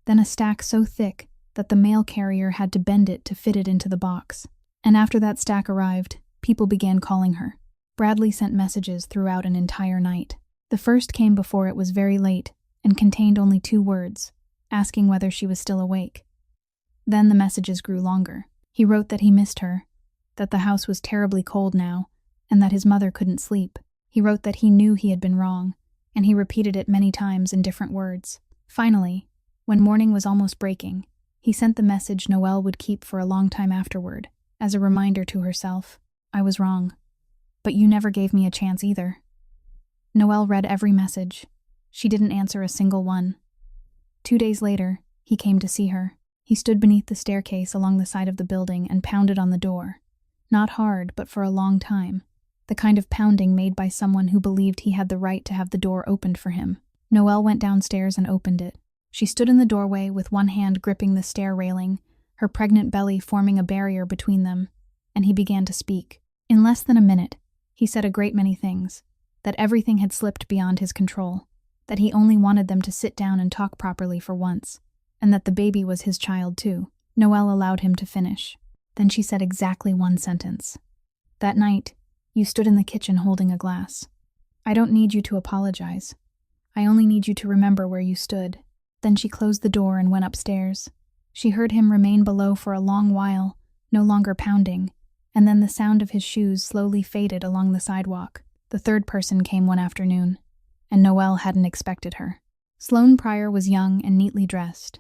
then a stack so thick that the mail carrier had to bend it to fit it into the box. And after that stack arrived, people began calling her. Bradley sent messages throughout an entire night. The first came before it was very late and contained only 2 words, asking whether she was still awake. Then the messages grew longer. He wrote that he missed her, that the house was terribly cold now, and that his mother couldn't sleep. He wrote that he knew he had been wrong, and he repeated it many times in different words. Finally, when morning was almost breaking, he sent the message Noelle would keep for a long time afterward, as a reminder to herself, I was wrong. But you never gave me a chance either. Noelle read every message. She didn't answer a single one. 2 days later, he came to see her. He stood beneath the staircase along the side of the building and pounded on the door. Not hard, but for a long time. The kind of pounding made by someone who believed he had the right to have the door opened for him. Noelle went downstairs and opened it. She stood in the doorway with one hand gripping the stair railing, her pregnant belly forming a barrier between them, and he began to speak. In less than a minute, he said a great many things, that everything had slipped beyond his control, that he only wanted them to sit down and talk properly for once, and that the baby was his child too. Noelle allowed him to finish. Then she said exactly one sentence. That night, you stood in the kitchen holding a glass. I don't need you to apologize. I only need you to remember where you stood. Then she closed the door and went upstairs. She heard him remain below for a long while, no longer pounding, and then the sound of his shoes slowly faded along the sidewalk. The third person came one afternoon, and Noelle hadn't expected her. Sloane Pryor was young and neatly dressed,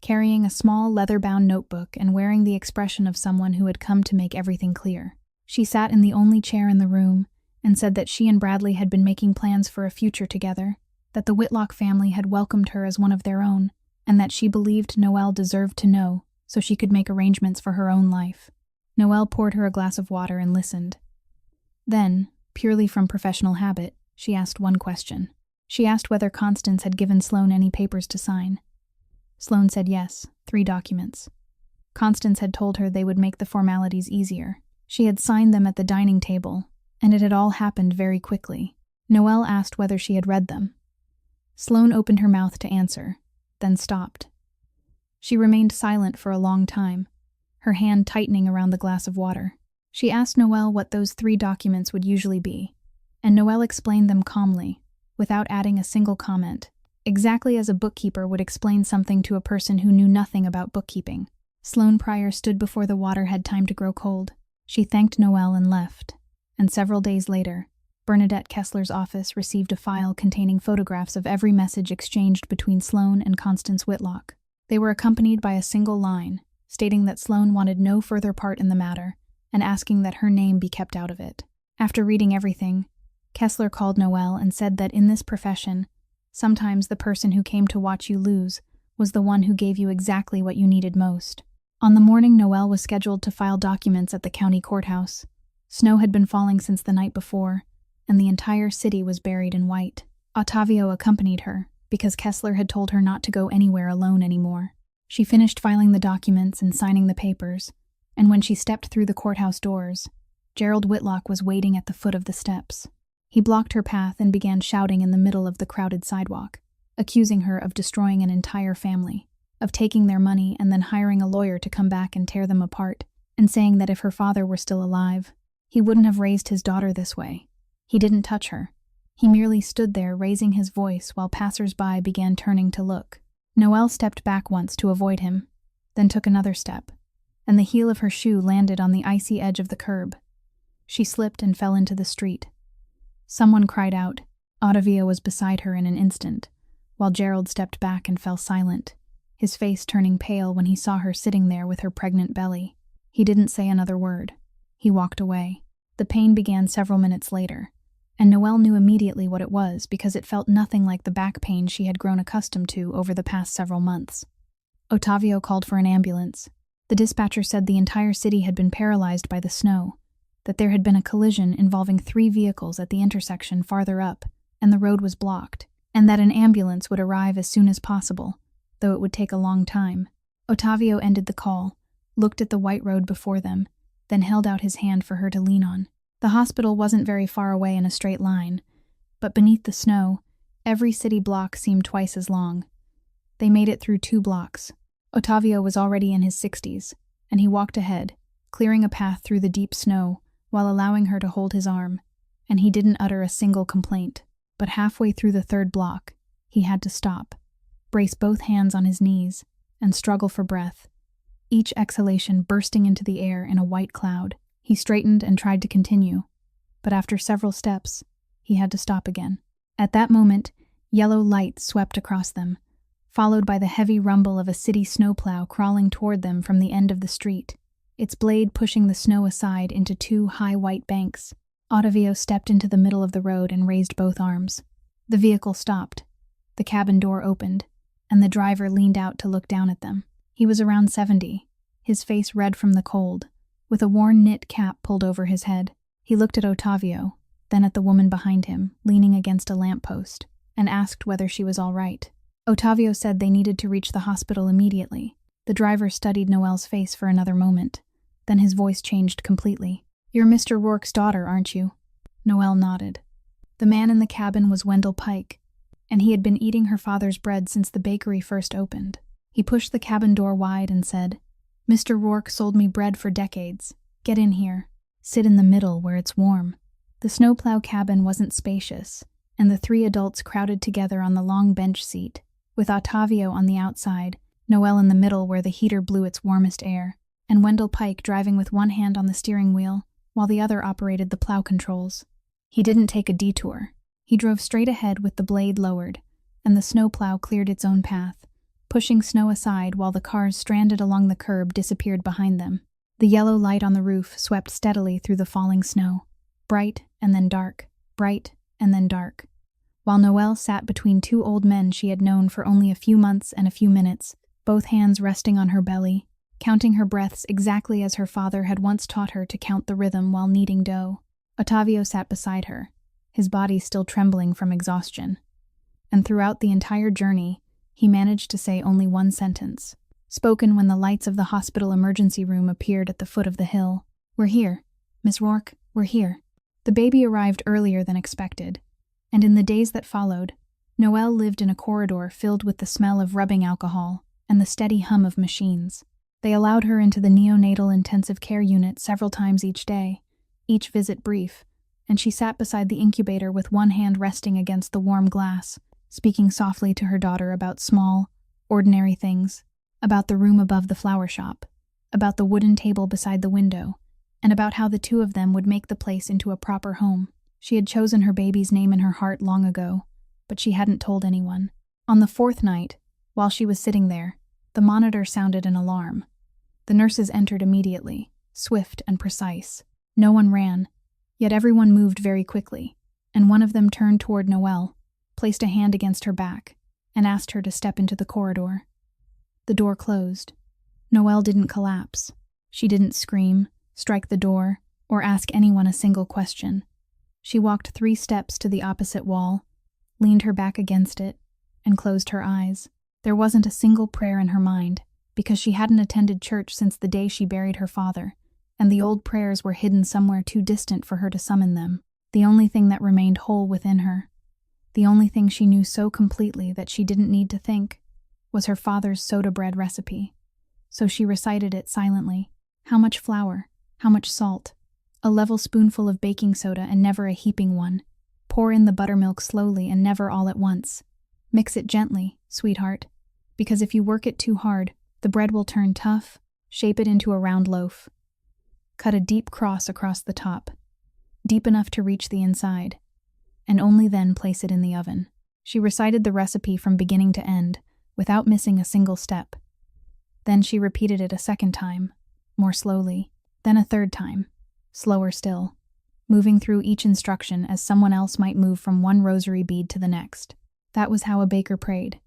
carrying a small leather-bound notebook and wearing the expression of someone who had come to make everything clear. She sat in the only chair in the room and said that she and Bradley had been making plans for a future together, that the Whitlock family had welcomed her as one of their own, and that she believed Noelle deserved to know so she could make arrangements for her own life. Noelle poured her a glass of water and listened. Then, purely from professional habit, she asked one question. She asked whether Constance had given Sloane any papers to sign. Sloane said yes, 3 documents. Constance had told her they would make the formalities easier. She had signed them at the dining table, and it had all happened very quickly. Noelle asked whether she had read them. Sloane opened her mouth to answer, then stopped. She remained silent for a long time, her hand tightening around the glass of water. She asked Noelle what those 3 documents would usually be, and Noelle explained them calmly, without adding a single comment, exactly as a bookkeeper would explain something to a person who knew nothing about bookkeeping. Sloane Pryor stood before the water had time to grow cold. She thanked Noelle and left, and several days later, Bernadette Kessler's office received a file containing photographs of every message exchanged between Sloane and Constance Whitlock. They were accompanied by a single line, stating that Sloane wanted no further part in the matter and asking that her name be kept out of it. After reading everything, Kessler called Noelle and said that in this profession, sometimes the person who came to watch you lose was the one who gave you exactly what you needed most. On the morning Noelle was scheduled to file documents at the county courthouse, snow had been falling since the night before, and the entire city was buried in white. Ottavio accompanied her, because Kessler had told her not to go anywhere alone anymore. She finished filing the documents and signing the papers, and when she stepped through the courthouse doors, Gerald Whitlock was waiting at the foot of the steps. He blocked her path and began shouting in the middle of the crowded sidewalk, accusing her of destroying an entire family, of taking their money and then hiring a lawyer to come back and tear them apart, and saying that if her father were still alive, he wouldn't have raised his daughter this way. He didn't touch her. He merely stood there raising his voice while passers-by began turning to look. Noelle stepped back once to avoid him, then took another step, and the heel of her shoe landed on the icy edge of the curb. She slipped and fell into the street. Someone cried out. Ottavio was beside her in an instant, while Gerald stepped back and fell silent, his face turning pale when he saw her sitting there with her pregnant belly. He didn't say another word. He walked away. The pain began several minutes later, and Noelle knew immediately what it was because it felt nothing like the back pain she had grown accustomed to over the past several months. Ottavio called for an ambulance. The dispatcher said the entire city had been paralyzed by the snow, that there had been a collision involving 3 vehicles at the intersection farther up, and the road was blocked, and that an ambulance would arrive as soon as possible, though it would take a long time. Ottavio ended the call, looked at the white road before them, then held out his hand for her to lean on. The hospital wasn't very far away in a straight line, but beneath the snow, every city block seemed twice as long. They made it through 2 blocks. Ottavio was already in his 60s, and he walked ahead, clearing a path through the deep snow while allowing her to hold his arm, and he didn't utter a single complaint. But halfway through the 3rd block, he had to stop, brace both hands on his knees, and struggle for breath, each exhalation bursting into the air in a white cloud. He straightened and tried to continue, but after several steps, he had to stop again. At that moment, yellow light swept across them, followed by the heavy rumble of a city snowplow crawling toward them from the end of the street, its blade pushing the snow aside into 2 high white banks. Ottavio stepped into the middle of the road and raised both arms. The vehicle stopped. The cabin door opened, and the driver leaned out to look down at them. He was around 70, his face red from the cold, with a worn knit cap pulled over his head. He looked at Ottavio, then at the woman behind him, leaning against a lamppost, and asked whether she was all right. Ottavio said they needed to reach the hospital immediately. The driver studied Noelle's face for another moment. Then his voice changed completely. "You're Mr. Rourke's daughter, aren't you?" Noelle nodded. The man in the cabin was Wendell Pike, and he had been eating her father's bread since the bakery first opened. He pushed the cabin door wide and said, "Mr. Rourke sold me bread for decades. Get in here. Sit in the middle where it's warm." The snowplow cabin wasn't spacious, and the 3 adults crowded together on the long bench seat, with Ottavio on the outside, Noelle in the middle where the heater blew its warmest air, and Wendell Pike driving with one hand on the steering wheel, while the other operated the plow controls. He didn't take a detour. He drove straight ahead with the blade lowered, and the snowplow cleared its own path, pushing snow aside while the cars stranded along the curb disappeared behind them. The yellow light on the roof swept steadily through the falling snow, bright and then dark, bright and then dark. While Noelle sat between 2 old men she had known for only a few months and a few minutes, both hands resting on her belly, counting her breaths exactly as her father had once taught her to count the rhythm while kneading dough. Ottavio sat beside her, his body still trembling from exhaustion. and throughout the entire journey, he managed to say only one sentence, spoken when the lights of the hospital emergency room appeared at the foot of the hill. "We're here. Miss Rourke, we're here." The baby arrived earlier than expected, and in the days that followed, Noelle lived in a corridor filled with the smell of rubbing alcohol and the steady hum of machines. They allowed her into the neonatal intensive care unit several times each day, each visit brief, and she sat beside the incubator with one hand resting against the warm glass, speaking softly to her daughter about small, ordinary things, about the room above the flower shop, about the wooden table beside the window, and about how the two of them would make the place into a proper home. She had chosen her baby's name in her heart long ago, but she hadn't told anyone. On the fourth night, while she was sitting there, the monitor sounded an alarm. The nurses entered immediately, swift and precise. No one ran, yet everyone moved very quickly, and one of them turned toward Noelle, placed a hand against her back, and asked her to step into the corridor. The door closed. Noelle didn't collapse. She didn't scream, strike the door, or ask anyone a single question. She walked 3 steps to the opposite wall, leaned her back against it, and closed her eyes. There wasn't a single prayer in her mind, because she hadn't attended church since the day she buried her father, and the old prayers were hidden somewhere too distant for her to summon them. The only thing that remained whole within her, the only thing she knew so completely that she didn't need to think, was her father's soda bread recipe. So she recited it silently. How much flour? How much salt? A level spoonful of baking soda and never a heaping one. Pour in the buttermilk slowly and never all at once. Mix it gently, sweetheart, because if you work it too hard, the bread will turn tough. Shape it into a round loaf. Cut a deep cross across the top, deep enough to reach the inside, and only then place it in the oven. She recited the recipe from beginning to end, without missing a single step. Then she repeated it a second time, more slowly, then a third time, slower still, moving through each instruction as someone else might move from one rosary bead to the next. That was how a baker prayed.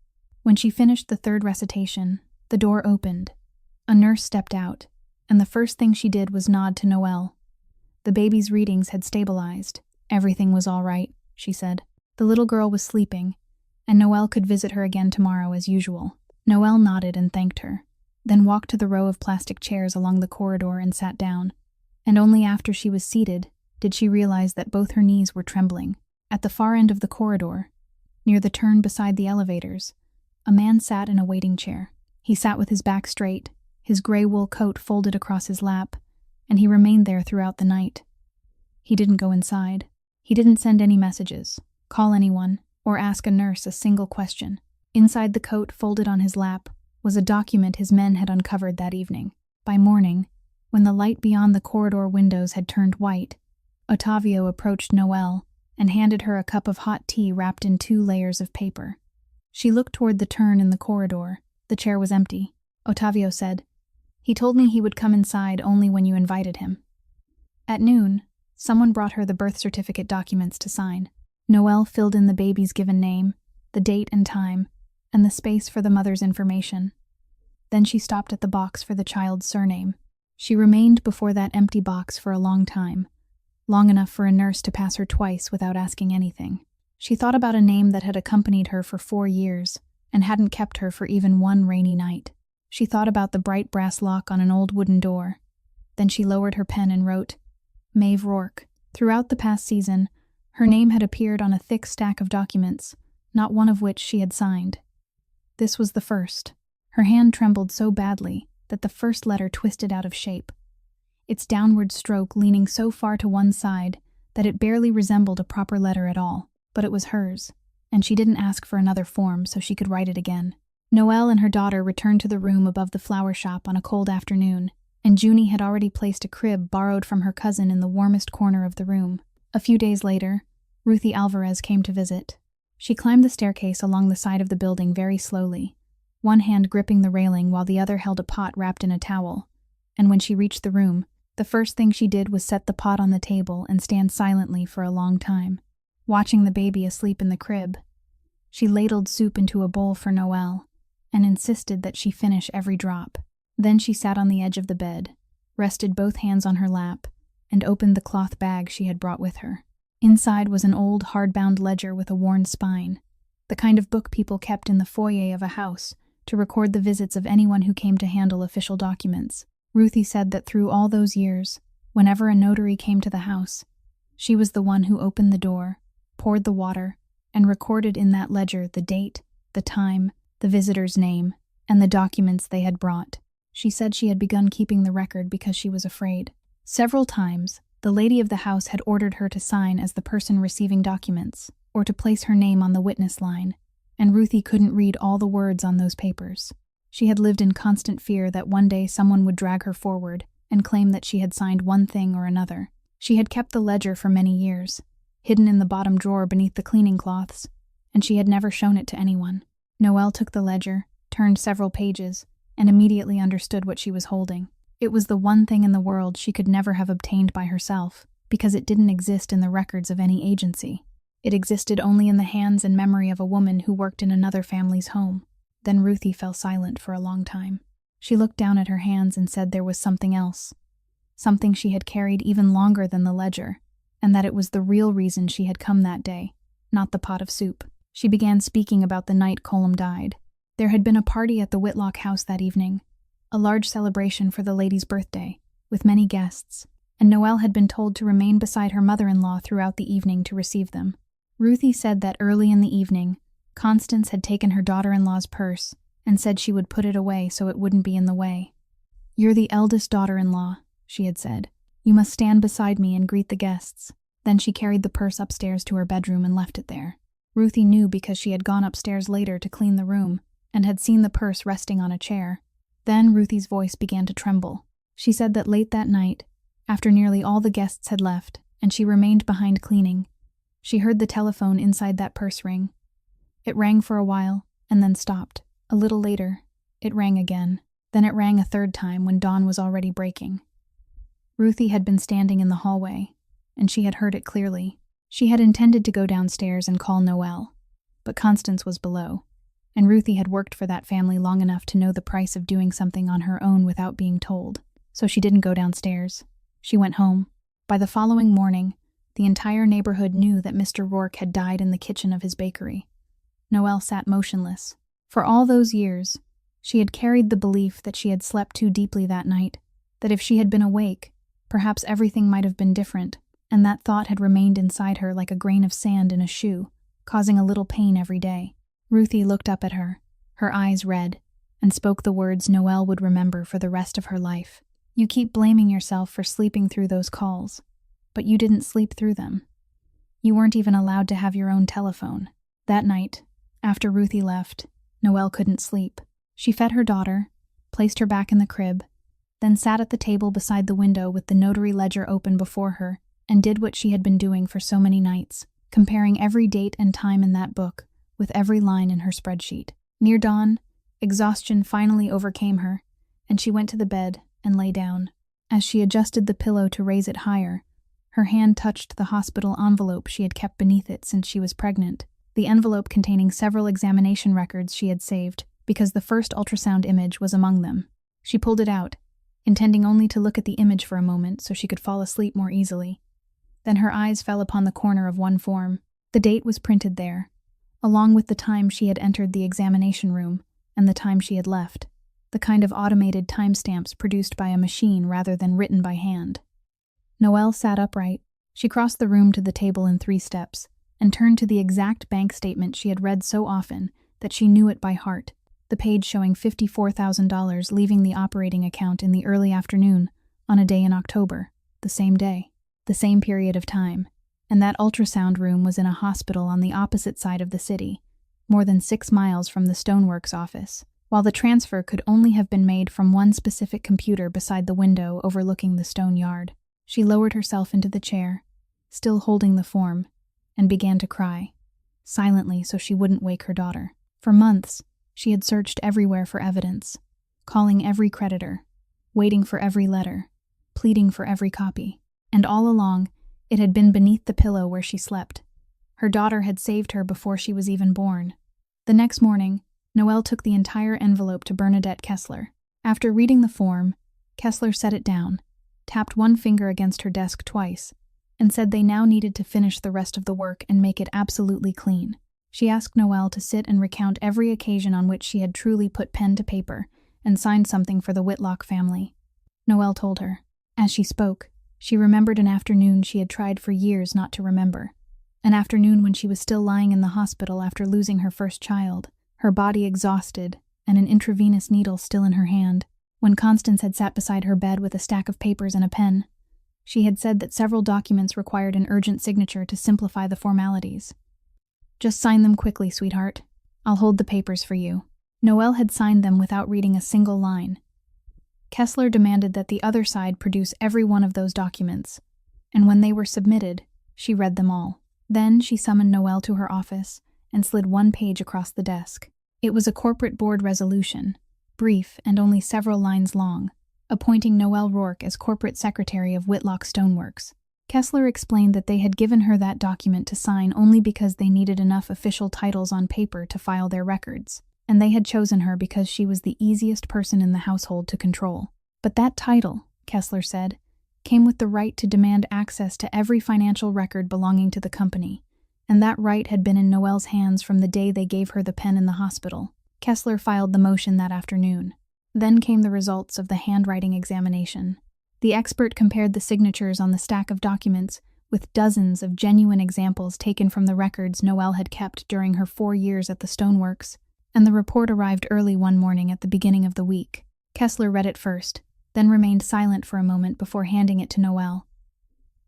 When she finished the third recitation, the door opened. A nurse stepped out, and the first thing she did was nod to Noelle. The baby's readings had stabilized. Everything was all right, she said. The little girl was sleeping, and Noelle could visit her again tomorrow as usual. Noelle nodded and thanked her, then walked to the row of plastic chairs along the corridor and sat down. And only after she was seated did she realize that both her knees were trembling. At the far end of the corridor, near the turn beside the elevators, a man sat in a waiting chair. He sat with his back straight, his gray wool coat folded across his lap, and he remained there throughout the night. He didn't go inside. He didn't send any messages, call anyone, or ask a nurse a single question. Inside the coat folded on his lap was a document his men had uncovered that evening. By morning, when the light beyond the corridor windows had turned white, Ottavio approached Noelle and handed her a cup of hot tea wrapped in 2 layers of paper. She looked toward the turn in the corridor. The chair was empty. Ottavio said, "He told me he would come inside only when you invited him." At noon, someone brought her the birth certificate documents to sign. Noelle filled in the baby's given name, the date and time, and the space for the mother's information. Then she stopped at the box for the child's surname. She remained before that empty box for a long time, long enough for a nurse to pass her twice without asking anything. She thought about a name that had accompanied her for 4 years and hadn't kept her for even one rainy night. She thought about the bright brass lock on an old wooden door. Then she lowered her pen and wrote, Maeve Rourke. Throughout the past season, her name had appeared on a thick stack of documents, not one of which she had signed. This was the first. Her hand trembled so badly that the first letter twisted out of shape, its downward stroke leaning so far to one side that it barely resembled a proper letter at all. But it was hers, and she didn't ask for another form so she could write it again. Noelle and her daughter returned to the room above the flower shop on a cold afternoon, and Junie had already placed a crib borrowed from her cousin in the warmest corner of the room. A few days later, Ruthie Alvarez came to visit. She climbed the staircase along the side of the building very slowly, one hand gripping the railing while the other held a pot wrapped in a towel, and when she reached the room, the first thing she did was set the pot on the table and stand silently for a long time, watching the baby asleep in the crib. She ladled soup into a bowl for Noelle and insisted that she finish every drop. Then she sat on the edge of the bed, rested both hands on her lap, and opened the cloth bag she had brought with her. Inside was an old, hard-bound ledger with a worn spine, the kind of book people kept in the foyer of a house to record the visits of anyone who came to handle official documents. Ruthie said that through all those years, whenever a notary came to the house, she was the one who opened the door, poured the water, and recorded in that ledger the date, the time, the visitor's name, and the documents they had brought. She said she had begun keeping the record because she was afraid. Several times, the lady of the house had ordered her to sign as the person receiving documents, or to place her name on the witness line, and Ruthie couldn't read all the words on those papers. She had lived in constant fear that one day someone would drag her forward and claim that she had signed one thing or another. She had kept the ledger for many years, hidden in the bottom drawer beneath the cleaning cloths, and she had never shown it to anyone. Noelle took the ledger, turned several pages, and immediately understood what she was holding. It was the one thing in the world she could never have obtained by herself, because it didn't exist in the records of any agency. It existed only in the hands and memory of a woman who worked in another family's home. Then Ruthie fell silent for a long time. She looked down at her hands and said there was something else, something she had carried even longer than the ledger, and that it was the real reason she had come that day, not the pot of soup. She began speaking about the night Colum died. There had been a party at the Whitlock house that evening, a large celebration for the lady's birthday, with many guests, and Noelle had been told to remain beside her mother-in-law throughout the evening to receive them. Ruthie said that early in the evening, Constance had taken her daughter-in-law's purse and said she would put it away so it wouldn't be in the way. "You're the eldest daughter-in-law," she had said. "You must stand beside me and greet the guests." Then she carried the purse upstairs to her bedroom and left it there. Ruthie knew because she had gone upstairs later to clean the room and had seen the purse resting on a chair. Then Ruthie's voice began to tremble. She said that late that night, after nearly all the guests had left and she remained behind cleaning, she heard the telephone inside that purse ring. It rang for a while and then stopped. A little later, it rang again. Then it rang a third time when dawn was already breaking. Ruthie had been standing in the hallway, and she had heard it clearly. She had intended to go downstairs and call Noelle, but Constance was below, and Ruthie had worked for that family long enough to know the price of doing something on her own without being told, so she didn't go downstairs. She went home. By the following morning, the entire neighborhood knew that Mr. Rourke had died in the kitchen of his bakery. Noelle sat motionless. For all those years, she had carried the belief that she had slept too deeply that night, that if she had been awake, perhaps everything might have been different, and that thought had remained inside her like a grain of sand in a shoe, causing a little pain every day. Ruthie looked up at her, her eyes red, and spoke the words Noelle would remember for the rest of her life. "You keep blaming yourself for sleeping through those calls, but you didn't sleep through them. You weren't even allowed to have your own telephone." That night, after Ruthie left, Noelle couldn't sleep. She fed her daughter, placed her back in the crib, then sat at the table beside the window with the notary ledger open before her, and did what she had been doing for so many nights, comparing every date and time in that book with every line in her spreadsheet. Near dawn, exhaustion finally overcame her, and she went to the bed and lay down. As she adjusted the pillow to raise it higher, her hand touched the hospital envelope she had kept beneath it since she was pregnant, the envelope containing several examination records she had saved, because the first ultrasound image was among them. She pulled it out, intending only to look at the image for a moment so she could fall asleep more easily. Then her eyes fell upon the corner of one form. The date was printed there, along with the time she had entered the examination room and the time she had left, the kind of automated timestamps produced by a machine rather than written by hand. Noelle sat upright. She crossed the room to the table in 3 steps and turned to the exact bank statement she had read so often that she knew it by heart, the page showing $54,000 leaving the operating account in the early afternoon on a day in October, the same day, the same period of time, and that ultrasound room was in a hospital on the opposite side of the city, more than 6 miles from the stoneworks office, while the transfer could only have been made from one specific computer beside the window overlooking the stone yard. She lowered herself into the chair, still holding the form, and began to cry, silently so she wouldn't wake her daughter. For months, she had searched everywhere for evidence, calling every creditor, waiting for every letter, pleading for every copy. And all along, it had been beneath the pillow where she slept. Her daughter had saved her before she was even born. The next morning, Noelle took the entire envelope to Bernadette Kessler. After reading the form, Kessler set it down, tapped one finger against her desk twice, and said they now needed to finish the rest of the work and make it absolutely clean. She asked Noelle to sit and recount every occasion on which she had truly put pen to paper and signed something for the Whitlock family. Noelle told her. As she spoke, she remembered an afternoon she had tried for years not to remember. An afternoon when she was still lying in the hospital after losing her first child, her body exhausted and an intravenous needle still in her hand, when Constance had sat beside her bed with a stack of papers and a pen. She had said that several documents required an urgent signature to simplify the formalities. "Just sign them quickly, sweetheart. I'll hold the papers for you." Noelle had signed them without reading a single line. Kessler demanded that the other side produce every one of those documents, and when they were submitted, she read them all. Then she summoned Noelle to her office and slid one page across the desk. It was a corporate board resolution, brief and only several lines long, appointing Noelle Rourke as corporate secretary of Whitlock Stoneworks. Kessler explained that they had given her that document to sign only because they needed enough official titles on paper to file their records, and they had chosen her because she was the easiest person in the household to control. But that title, Kessler said, came with the right to demand access to every financial record belonging to the company, and that right had been in Noelle's hands from the day they gave her the pen in the hospital. Kessler filed the motion that afternoon. Then came the results of the handwriting examination. The expert compared the signatures on the stack of documents with dozens of genuine examples taken from the records Noelle had kept during her 4 years at the stoneworks, and the report arrived early one morning at the beginning of the week. Kessler read it first, then remained silent for a moment before handing it to Noelle.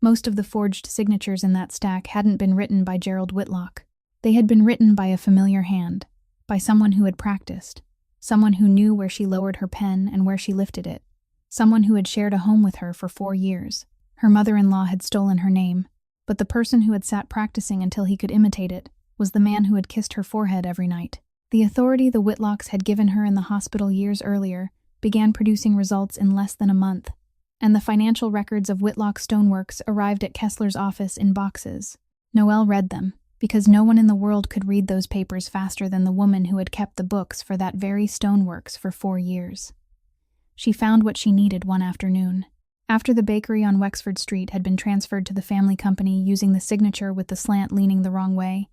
Most of the forged signatures in that stack hadn't been written by Gerald Whitlock. They had been written by a familiar hand, by someone who had practiced, someone who knew where she lowered her pen and where she lifted it, someone who had shared a home with her for 4 years. Her mother-in-law had stolen her name, but the person who had sat practicing until he could imitate it was the man who had kissed her forehead every night. The authority the Whitlocks had given her in the hospital years earlier began producing results in less than a month, and the financial records of Whitlock Stoneworks arrived at Kessler's office in boxes. Noelle read them, because no one in the world could read those papers faster than the woman who had kept the books for that very stoneworks for 4 years. She found what she needed one afternoon. After the bakery on Wexford Street had been transferred to the family company using the signature with the slant leaning the wrong way,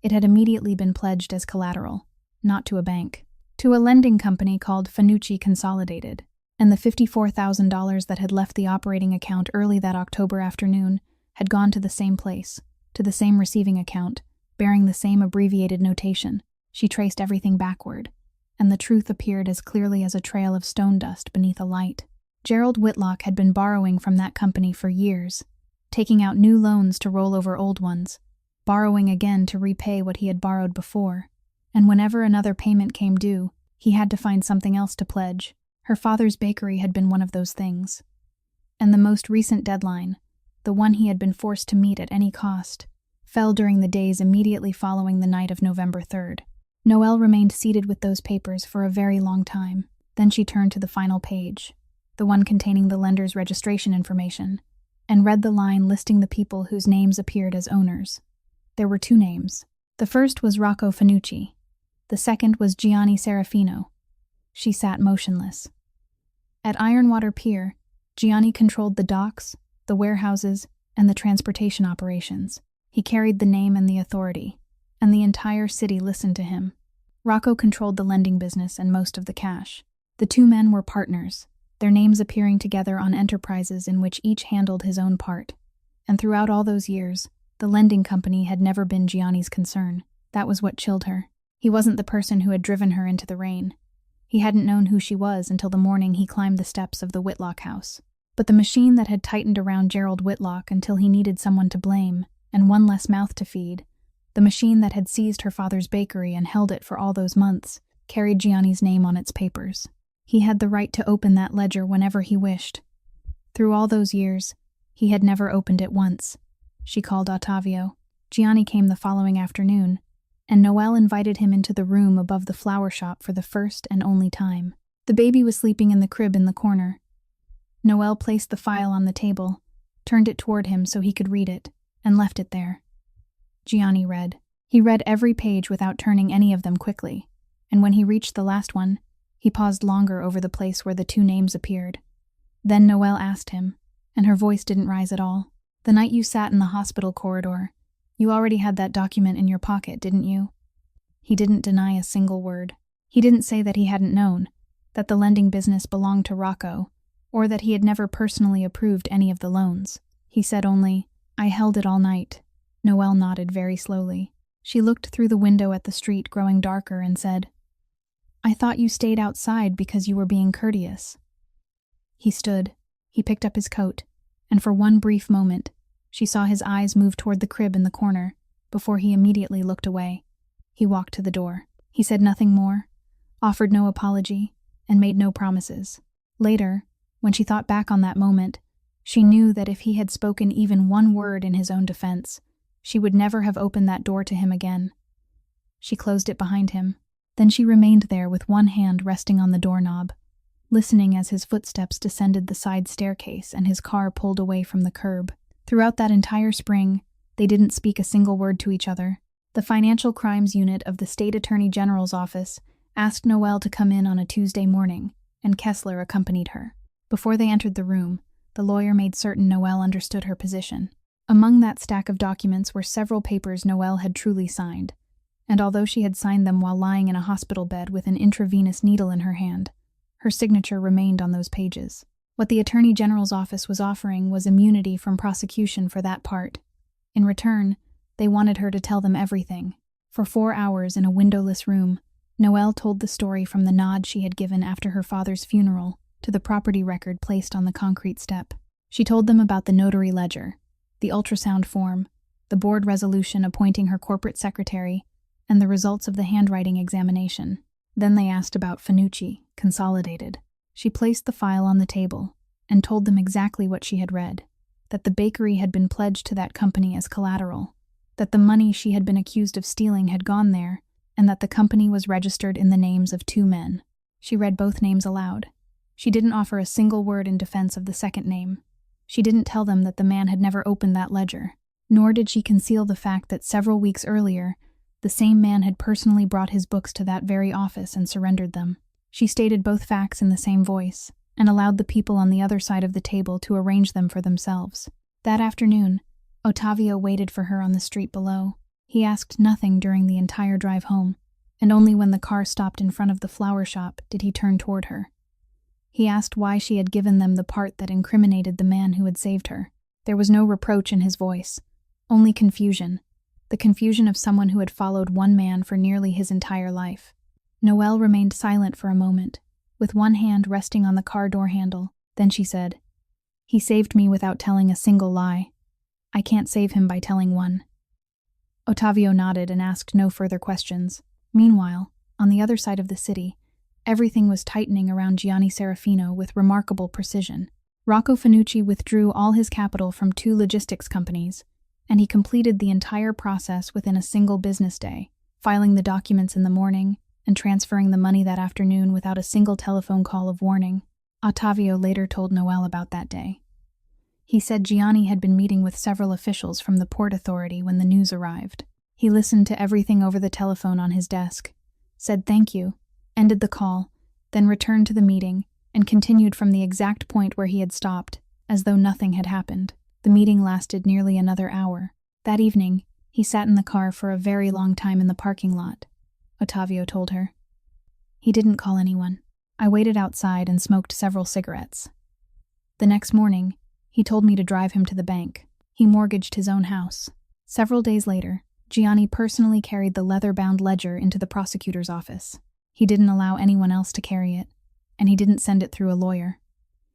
it had immediately been pledged as collateral, not to a bank, to a lending company called Fanucci Consolidated, and the $54,000 that had left the operating account early that October afternoon had gone to the same place, to the same receiving account, bearing the same abbreviated notation. She traced everything backward, and the truth appeared as clearly as a trail of stone dust beneath a light. Gerald Whitlock had been borrowing from that company for years, taking out new loans to roll over old ones, borrowing again to repay what he had borrowed before, and whenever another payment came due, he had to find something else to pledge. Her father's bakery had been one of those things. And the most recent deadline, the one he had been forced to meet at any cost, fell during the days immediately following the night of November 3rd. Noelle remained seated with those papers for a very long time. Then she turned to the final page, the one containing the lender's registration information, and read the line listing the people whose names appeared as owners. There were 2 names. The first was Rocco Fanucci. The second was Gianni Serafino. She sat motionless. At Ironwater Pier, Gianni controlled the docks, the warehouses, and the transportation operations. He carried the name and the authority, and the entire city listened to him. Rocco controlled the lending business and most of the cash. The 2 men were partners, their names appearing together on enterprises in which each handled his own part. And throughout all those years, the lending company had never been Gianni's concern. That was what chilled her. He wasn't the person who had driven her into the rain. He hadn't known who she was until the morning he climbed the steps of the Whitlock house. But the machine that had tightened around Gerald Whitlock until he needed someone to blame and one less mouth to feed, the machine that had seized her father's bakery and held it for all those months, carried Gianni's name on its papers. He had the right to open that ledger whenever he wished. Through all those years, he had never opened it once. She called Ottavio. Gianni came the following afternoon, and Noelle invited him into the room above the flower shop for the first and only time. The baby was sleeping in the crib in the corner. Noelle placed the file on the table, turned it toward him so he could read it, and left it there. Gianni read. He read every page without turning any of them quickly, and when he reached the last one, he paused longer over the place where the 2 names appeared. Then Noelle asked him, and her voice didn't rise at all. "The night you sat in the hospital corridor, you already had that document in your pocket, didn't you?" He didn't deny a single word. He didn't say that he hadn't known, that the lending business belonged to Rocco, or that he had never personally approved any of the loans. He said only, "I held it all night." Noelle nodded very slowly. She looked through the window at the street growing darker and said, "I thought you stayed outside because you were being courteous." He stood. He picked up his coat, and for one brief moment, she saw his eyes move toward the crib in the corner, before he immediately looked away. He walked to the door. He said nothing more, offered no apology, and made no promises. Later, when she thought back on that moment, she knew that if he had spoken even one word in his own defense, she would never have opened that door to him again. She closed it behind him. Then she remained there with one hand resting on the doorknob, listening as his footsteps descended the side staircase and his car pulled away from the curb. Throughout that entire spring, they didn't speak a single word to each other. The Financial Crimes Unit of the State Attorney General's office asked Noelle to come in on a Tuesday morning, and Kessler accompanied her. Before they entered the room, the lawyer made certain Noelle understood her position. Among that stack of documents were several papers Noelle had truly signed, and although she had signed them while lying in a hospital bed with an intravenous needle in her hand, her signature remained on those pages. What the Attorney General's office was offering was immunity from prosecution for that part. In return, they wanted her to tell them everything. For 4 hours in a windowless room, Noelle told the story from the nod she had given after her father's funeral to the property record placed on the concrete step. She told them about the notary ledger, the ultrasound form, the board resolution appointing her corporate secretary, and the results of the handwriting examination. Then they asked about Finucci, Consolidated. She placed the file on the table and told them exactly what she had read, that the bakery had been pledged to that company as collateral, that the money she had been accused of stealing had gone there, and that the company was registered in the names of 2 men. She read both names aloud. She didn't offer a single word in defense of the second name. She didn't tell them that the man had never opened that ledger, nor did she conceal the fact that several weeks earlier, the same man had personally brought his books to that very office and surrendered them. She stated both facts in the same voice, and allowed the people on the other side of the table to arrange them for themselves. That afternoon, Ottavio waited for her on the street below. He asked nothing during the entire drive home, and only when the car stopped in front of the flower shop did he turn toward her. He asked why she had given them the part that incriminated the man who had saved her. There was no reproach in his voice, only confusion, the confusion of someone who had followed one man for nearly his entire life. Noelle remained silent for a moment, with one hand resting on the car door handle. Then she said, "He saved me without telling a single lie. I can't save him by telling one." Ottavio nodded and asked no further questions. Meanwhile, on the other side of the city, everything was tightening around Gianni Serafino with remarkable precision. Rocco Finucci withdrew all his capital from 2 logistics companies, and he completed the entire process within a single business day, filing the documents in the morning and transferring the money that afternoon without a single telephone call of warning. Ottavio later told Noelle about that day. He said Gianni had been meeting with several officials from the Port Authority when the news arrived. He listened to everything over the telephone on his desk, said thank you, ended the call, then returned to the meeting and continued from the exact point where he had stopped, as though nothing had happened. The meeting lasted nearly another hour. That evening, he sat in the car for a very long time in the parking lot, Ottavio told her. He didn't call anyone. I waited outside and smoked several cigarettes. The next morning, he told me to drive him to the bank. He mortgaged his own house. Several days later, Gianni personally carried the leather-bound ledger into the prosecutor's office. He didn't allow anyone else to carry it, and he didn't send it through a lawyer.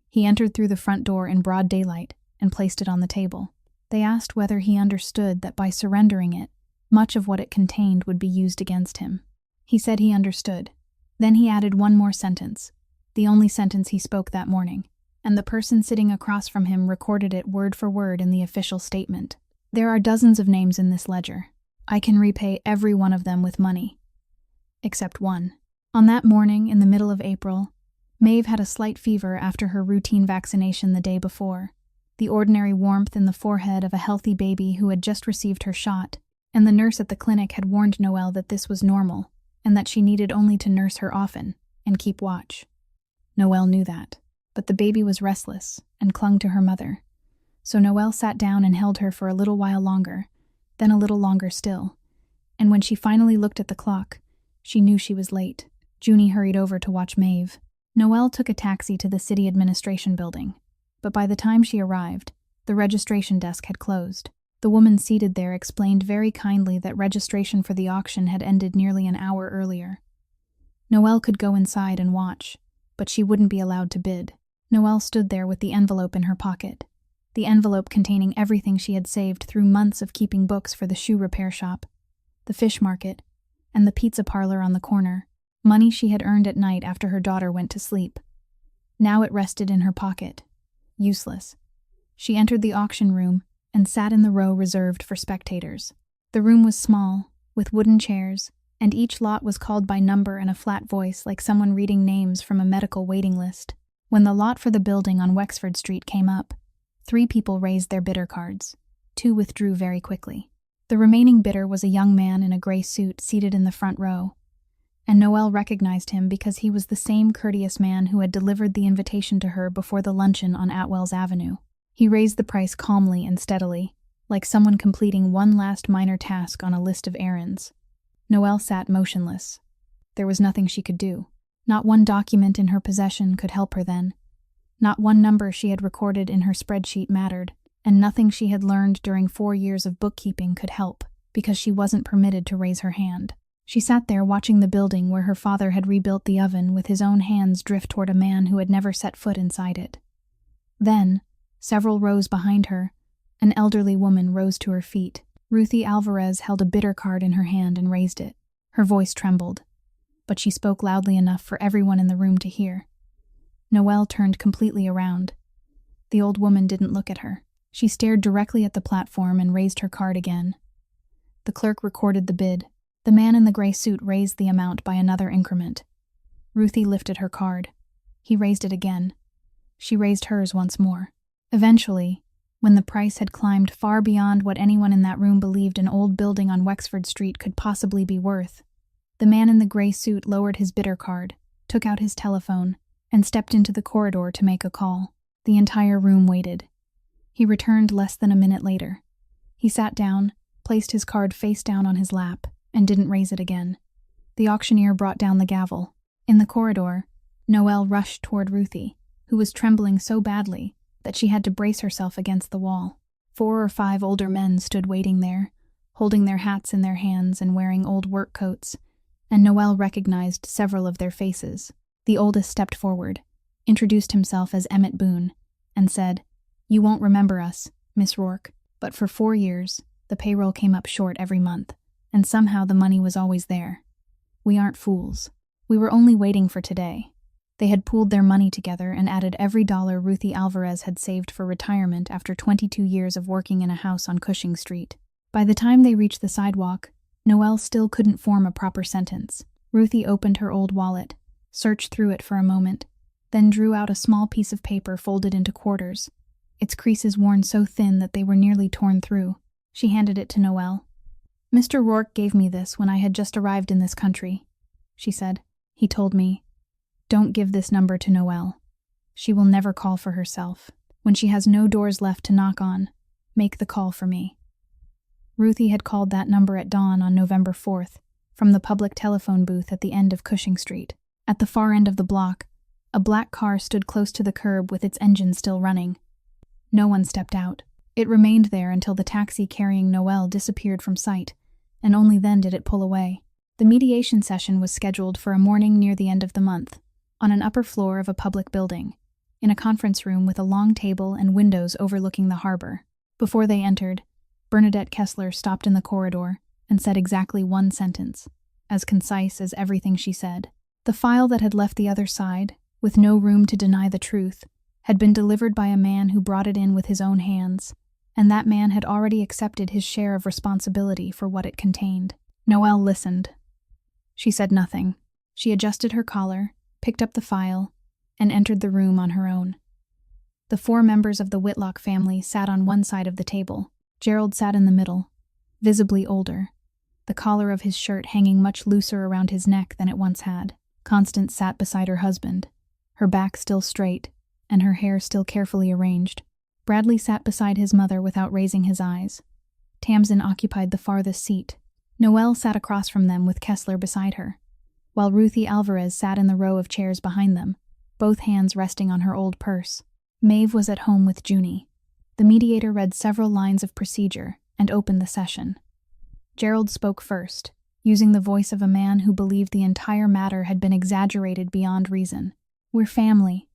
He entered through the front door in broad daylight and placed it on the table. They asked whether he understood that by surrendering it, much of what it contained would be used against him. He said he understood. Then he added one more sentence, the only sentence he spoke that morning, and the person sitting across from him recorded it word for word in the official statement. There are dozens of names in this ledger. I can repay every one of them with money. Except one. On that morning, in the middle of April, Maeve had a slight fever after her routine vaccination the day before, the ordinary warmth in the forehead of a healthy baby who had just received her shot, and the nurse at the clinic had warned Noelle that this was normal, and that she needed only to nurse her often and keep watch. Noelle knew that, but the baby was restless and clung to her mother. So Noelle sat down and held her for a little while longer, then a little longer still, and when she finally looked at the clock, She knew she was late. Junie hurried over to watch Maeve. Noelle took a taxi to the city administration building, but by the time she arrived, the registration desk had closed. The woman seated there explained very kindly that registration for the auction had ended nearly an hour earlier. Noelle could go inside and watch, but she wouldn't be allowed to bid. Noelle stood there with the envelope in her pocket, the envelope containing everything she had saved through months of keeping books for the shoe repair shop, the fish market, and the pizza parlor on the corner, money she had earned at night after her daughter went to sleep. Now it rested in her pocket, useless. She entered the auction room and sat in the row reserved for spectators. The room was small, with wooden chairs, and each lot was called by number in a flat voice like someone reading names from a medical waiting list. When the lot for the building on Wexford Street came up, 3 people raised their bidder cards. 2 withdrew very quickly. The remaining bidder was a young man in a gray suit seated in the front row, and Noelle recognized him because he was the same courteous man who had delivered the invitation to her before the luncheon on Atwell's Avenue. He raised the price calmly and steadily, like someone completing one last minor task on a list of errands. Noelle sat motionless. There was nothing she could do. Not one document in her possession could help her then. Not one number she had recorded in her spreadsheet mattered, and nothing she had learned during 4 years of bookkeeping could help, because she wasn't permitted to raise her hand. She sat there watching the building where her father had rebuilt the oven with his own hands drift toward a man who had never set foot inside it. Then, several rows behind her, an elderly woman rose to her feet. Ruthie Alvarez held a bidder card in her hand and raised it. Her voice trembled, but she spoke loudly enough for everyone in the room to hear. Noelle turned completely around. The old woman didn't look at her. She stared directly at the platform and raised her card again. The clerk recorded the bid. The man in the gray suit raised the amount by another increment. Ruthie lifted her card. He raised it again. She raised hers once more. Eventually, when the price had climbed far beyond what anyone in that room believed an old building on Wexford Street could possibly be worth, the man in the gray suit lowered his bidder card, took out his telephone, and stepped into the corridor to make a call. The entire room waited. He returned less than a minute later. He sat down, placed his card face down on his lap, and didn't raise it again. The auctioneer brought down the gavel. In the corridor, Noelle rushed toward Ruthie, who was trembling so badly that she had to brace herself against the wall. 4 or 5 older men stood waiting there, holding their hats in their hands and wearing old work coats, and Noelle recognized several of their faces. The oldest stepped forward, introduced himself as Emmett Boone, and said, "You won't remember us, Miss Rourke, but for 4 years, the payroll came up short every month, and somehow the money was always there. We aren't fools. We were only waiting for today." They had pooled their money together and added every dollar Ruthie Alvarez had saved for retirement after 22 years of working in a house on Cushing Street. By the time they reached the sidewalk, Noelle still couldn't form a proper sentence. Ruthie opened her old wallet, searched through it for a moment, then drew out a small piece of paper folded into quarters, its creases worn so thin that they were nearly torn through. She handed it to Noelle. "Mr. Rourke gave me this when I had just arrived in this country," she said. "He told me, 'Don't give this number to Noelle. She will never call for herself. When she has no doors left to knock on, make the call for me.'" Ruthie had called that number at dawn on November 4th, from the public telephone booth at the end of Cushing Street. At the far end of the block, a black car stood close to the curb with its engine still running. No one stepped out. It remained there until the taxi carrying Noelle disappeared from sight, and only then did it pull away. The mediation session was scheduled for a morning near the end of the month, on an upper floor of a public building, in a conference room with a long table and windows overlooking the harbor. Before they entered, Bernadette Kessler stopped in the corridor and said exactly one sentence, as concise as everything she said. The file that had left the other side, with no room to deny the truth, had been delivered by a man who brought it in with his own hands, and that man had already accepted his share of responsibility for what it contained. Noelle listened. She said nothing. She adjusted her collar, picked up the file, and entered the room on her own. The 4 members of the Whitlock family sat on one side of the table. Gerald sat in the middle, visibly older, the collar of his shirt hanging much looser around his neck than it once had. Constance sat beside her husband, her back still straight, and her hair still carefully arranged. Bradley sat beside his mother without raising his eyes. Tamsin occupied the farthest seat. Noelle sat across from them with Kessler beside her. while Ruthie Alvarez sat in the row of chairs behind them, both hands resting on her old purse. Maeve was at home with Junie. The mediator read several lines of procedure and opened the session. Gerald spoke first, using the voice of a man who believed the entire matter had been exaggerated beyond reason. "We're family.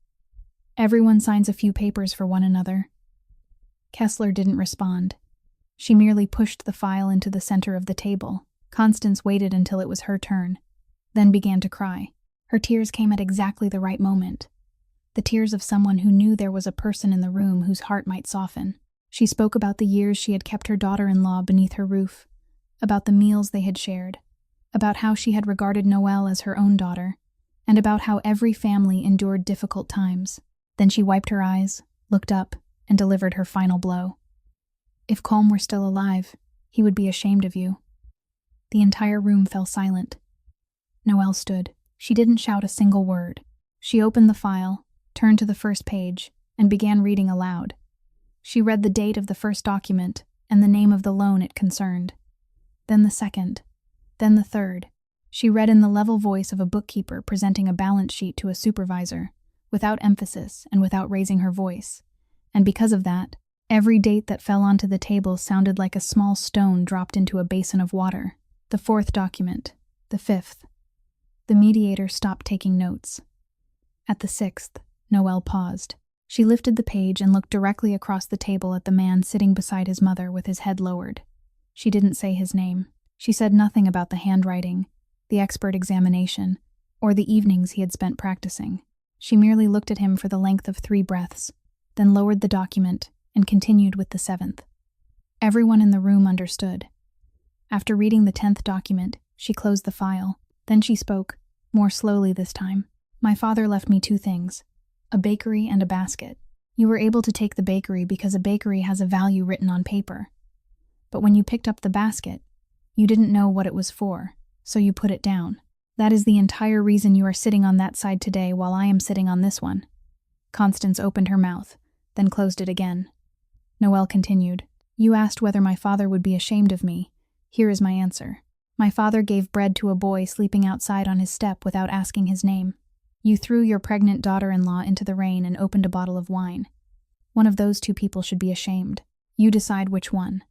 Everyone signs a few papers for one another." Kessler didn't respond. She merely pushed the file into the center of the table. Constance waited until it was her turn, then began to cry. Her tears came at exactly the right moment. The tears of someone who knew there was a person in the room whose heart might soften. She spoke about the years she had kept her daughter-in-law beneath her roof, about the meals they had shared, about how she had regarded Noelle as her own daughter, and about how every family endured difficult times. Then she wiped her eyes, looked up, and delivered her final blow. "If Colm were still alive, he would be ashamed of you." The entire room fell silent. Noelle stood. She didn't shout a single word. She opened the file, turned to the first page, and began reading aloud. She read the date of the first document and the name of the loan it concerned. Then the second, then the third. She read in the level voice of a bookkeeper presenting a balance sheet to a supervisor, without emphasis and without raising her voice. And because of that, every date that fell onto the table sounded like a small stone dropped into a basin of water. The fourth document, the fifth. The mediator stopped taking notes. At the sixth, Noelle paused. She lifted the page and looked directly across the table at the man sitting beside his mother with his head lowered. She didn't say his name. She said nothing about the handwriting, the expert examination, or the evenings he had spent practicing. She merely looked at him for the length of 3 breaths, then lowered the document and continued with the 7th. Everyone in the room understood. After reading the 10th document, she closed the file. Then she spoke, more slowly this time. "My father left me 2 things, a bakery and a basket. You were able to take the bakery because a bakery has a value written on paper. But when you picked up the basket, you didn't know what it was for, so you put it down. That is the entire reason you are sitting on that side today while I am sitting on this one." Constance opened her mouth, then closed it again. Noelle continued, "You asked whether my father would be ashamed of me. Here is my answer. My father gave bread to a boy sleeping outside on his step without asking his name. You threw your pregnant daughter-in-law into the rain and opened a bottle of wine. One of those 2 people should be ashamed. You decide which one."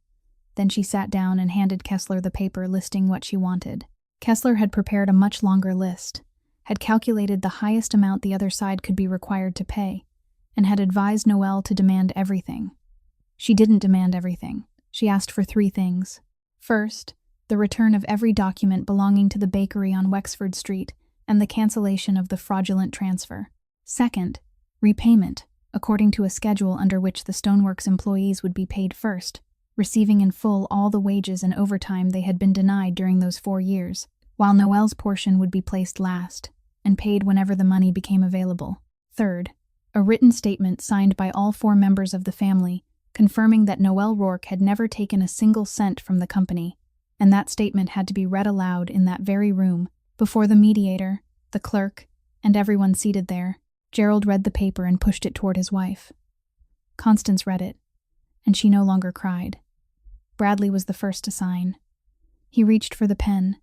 Then she sat down and handed Kessler the paper listing what she wanted. Kessler had prepared a much longer list, had calculated the highest amount the other side could be required to pay, and had advised Noelle to demand everything. She didn't demand everything. She asked for 3 things. First, the return of every document belonging to the bakery on Wexford Street and the cancellation of the fraudulent transfer. Second, repayment, according to a schedule under which the Stoneworks employees would be paid first, receiving in full all the wages and overtime they had been denied during those 4 years, while Noelle's portion would be placed last and paid whenever the money became available. Third, a written statement signed by all 4 members of the family confirming that Noelle Rourke had never taken a single cent from the company, and that statement had to be read aloud in that very room, before the mediator, the clerk, and everyone seated there. Gerald read the paper and pushed it toward his wife. Constance read it, and she no longer cried. Bradley was the first to sign. He reached for the pen,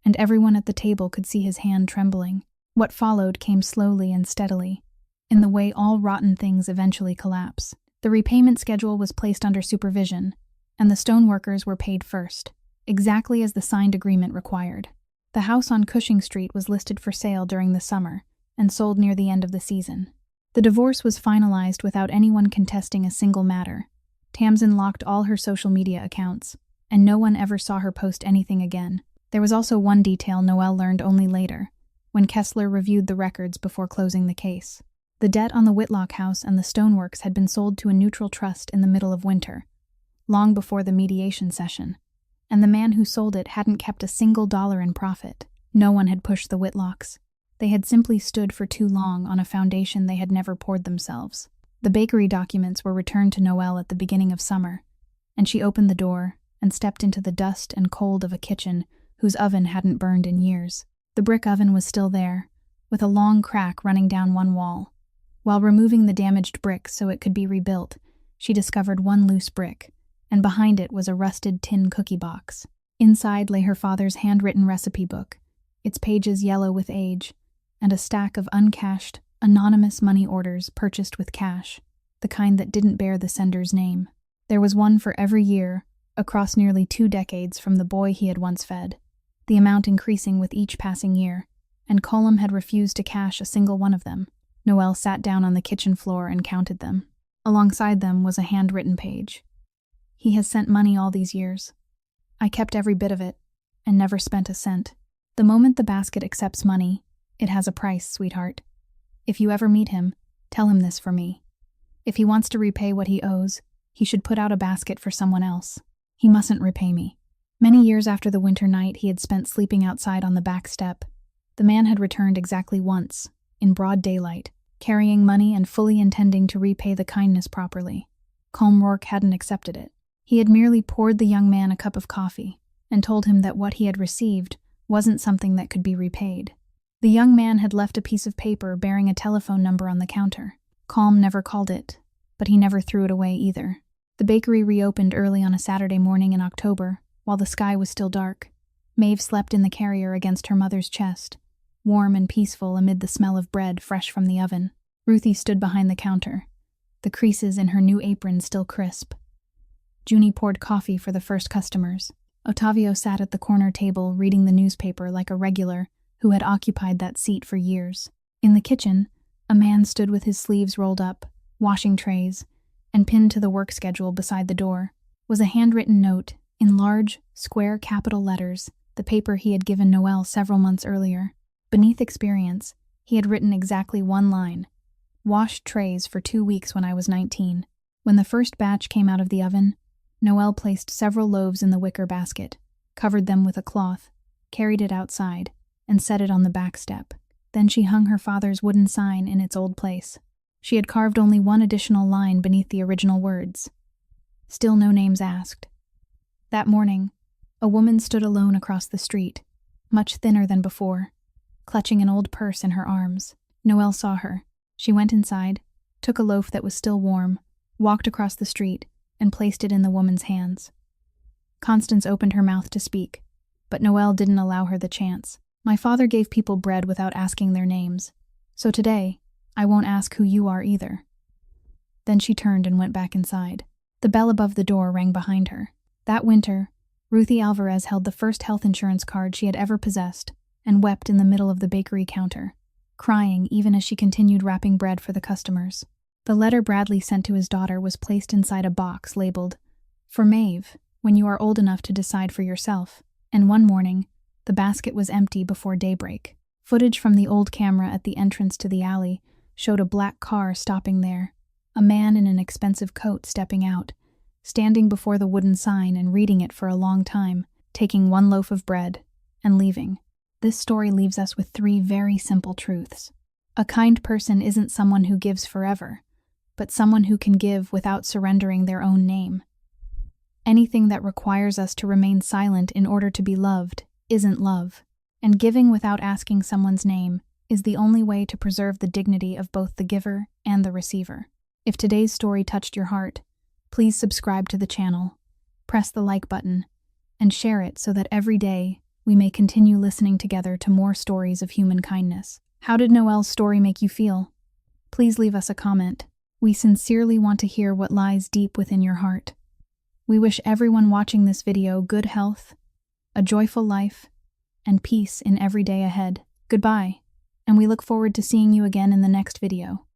and everyone at the table could see his hand trembling. What followed came slowly and steadily, in the way all rotten things eventually collapse. The repayment schedule was placed under supervision, and the stoneworkers were paid first, exactly as the signed agreement required. The house on Cushing Street was listed for sale during the summer and sold near the end of the season. The divorce was finalized without anyone contesting a single matter. Tamsin locked all her social media accounts, and no one ever saw her post anything again. There was also one detail Noelle learned only later, when Kessler reviewed the records before closing the case. The debt on the Whitlock house and the stoneworks had been sold to a neutral trust in the middle of winter, long before the mediation session, and the man who sold it hadn't kept a single dollar in profit. No one had pushed the Whitlocks. They had simply stood for too long on a foundation they had never poured themselves. The bakery documents were returned to Noelle at the beginning of summer, and she opened the door and stepped into the dust and cold of a kitchen whose oven hadn't burned in years. The brick oven was still there, with a long crack running down one wall. While removing the damaged brick so it could be rebuilt, she discovered one loose brick, and behind it was a rusted tin cookie box. Inside lay her father's handwritten recipe book, its pages yellow with age, and a stack of uncashed, anonymous money orders purchased with cash, the kind that didn't bear the sender's name. There was one for every year, across nearly 2 decades from the boy he had once fed, the amount increasing with each passing year, and Colm had refused to cash a single one of them. Noel sat down on the kitchen floor and counted them. Alongside them was a handwritten page. He has sent money all these years. I kept every bit of it, and never spent a cent. The moment the basket accepts money, it has a price, sweetheart. If you ever meet him, tell him this for me. If he wants to repay what he owes, he should put out a basket for someone else. He mustn't repay me. Many years after the winter night he had spent sleeping outside on the back step, the man had returned exactly once, in broad daylight, carrying money and fully intending to repay the kindness properly. Colm Rourke hadn't accepted it. He had merely poured the young man a cup of coffee and told him that what he had received wasn't something that could be repaid. The young man had left a piece of paper bearing a telephone number on the counter. Colm never called it, but he never threw it away either. The bakery reopened early on a Saturday morning in October, while the sky was still dark. Maeve slept in the carrier against her mother's chest, warm and peaceful amid the smell of bread fresh from the oven. Ruthie stood behind the counter, the creases in her new apron still crisp. Junie poured coffee for the first customers. Ottavio sat at the corner table reading the newspaper like a regular who had occupied that seat for years. In the kitchen, a man stood with his sleeves rolled up, washing trays, and pinned to the work schedule beside the door was a handwritten note in large, square capital letters, the paper he had given Noel several months earlier. Beneath experience, he had written exactly one line: "Washed trays for 2 weeks when I was 19. When the first batch came out of the oven, Noel placed several loaves in the wicker basket, covered them with a cloth, carried it outside, and set it on the back step. Then she hung her father's wooden sign in its old place. She had carved only one additional line beneath the original words. Still no names asked. That morning, a woman stood alone across the street, much thinner than before, clutching an old purse in her arms. Noel saw her. She went inside, took a loaf that was still warm, walked across the street, and placed it in the woman's hands. Constance opened her mouth to speak, but Noel didn't allow her the chance. My father gave people bread without asking their names, so today, I won't ask who you are either. Then she turned and went back inside. The bell above the door rang behind her. That winter, Ruthie Alvarez held the first health insurance card she had ever possessed and wept in the middle of the bakery counter, crying even as she continued wrapping bread for the customers. The letter Bradley sent to his daughter was placed inside a box labeled, "For Maeve, when you are old enough to decide for yourself," and one morning, the basket was empty before daybreak. Footage from the old camera at the entrance to the alley showed a black car stopping there, a man in an expensive coat stepping out, standing before the wooden sign and reading it for a long time, taking one loaf of bread, and leaving. This story leaves us with 3 very simple truths. A kind person isn't someone who gives forever, but someone who can give without surrendering their own name. Anything that requires us to remain silent in order to be loved isn't love, and giving without asking someone's name is the only way to preserve the dignity of both the giver and the receiver. If today's story touched your heart, please subscribe to the channel, press the like button, and share it so that every day we may continue listening together to more stories of human kindness. How did Noel's story make you feel? Please leave us a comment. We sincerely want to hear what lies deep within your heart. We wish everyone watching this video good health, a joyful life, and peace in every day ahead. Goodbye, and we look forward to seeing you again in the next video.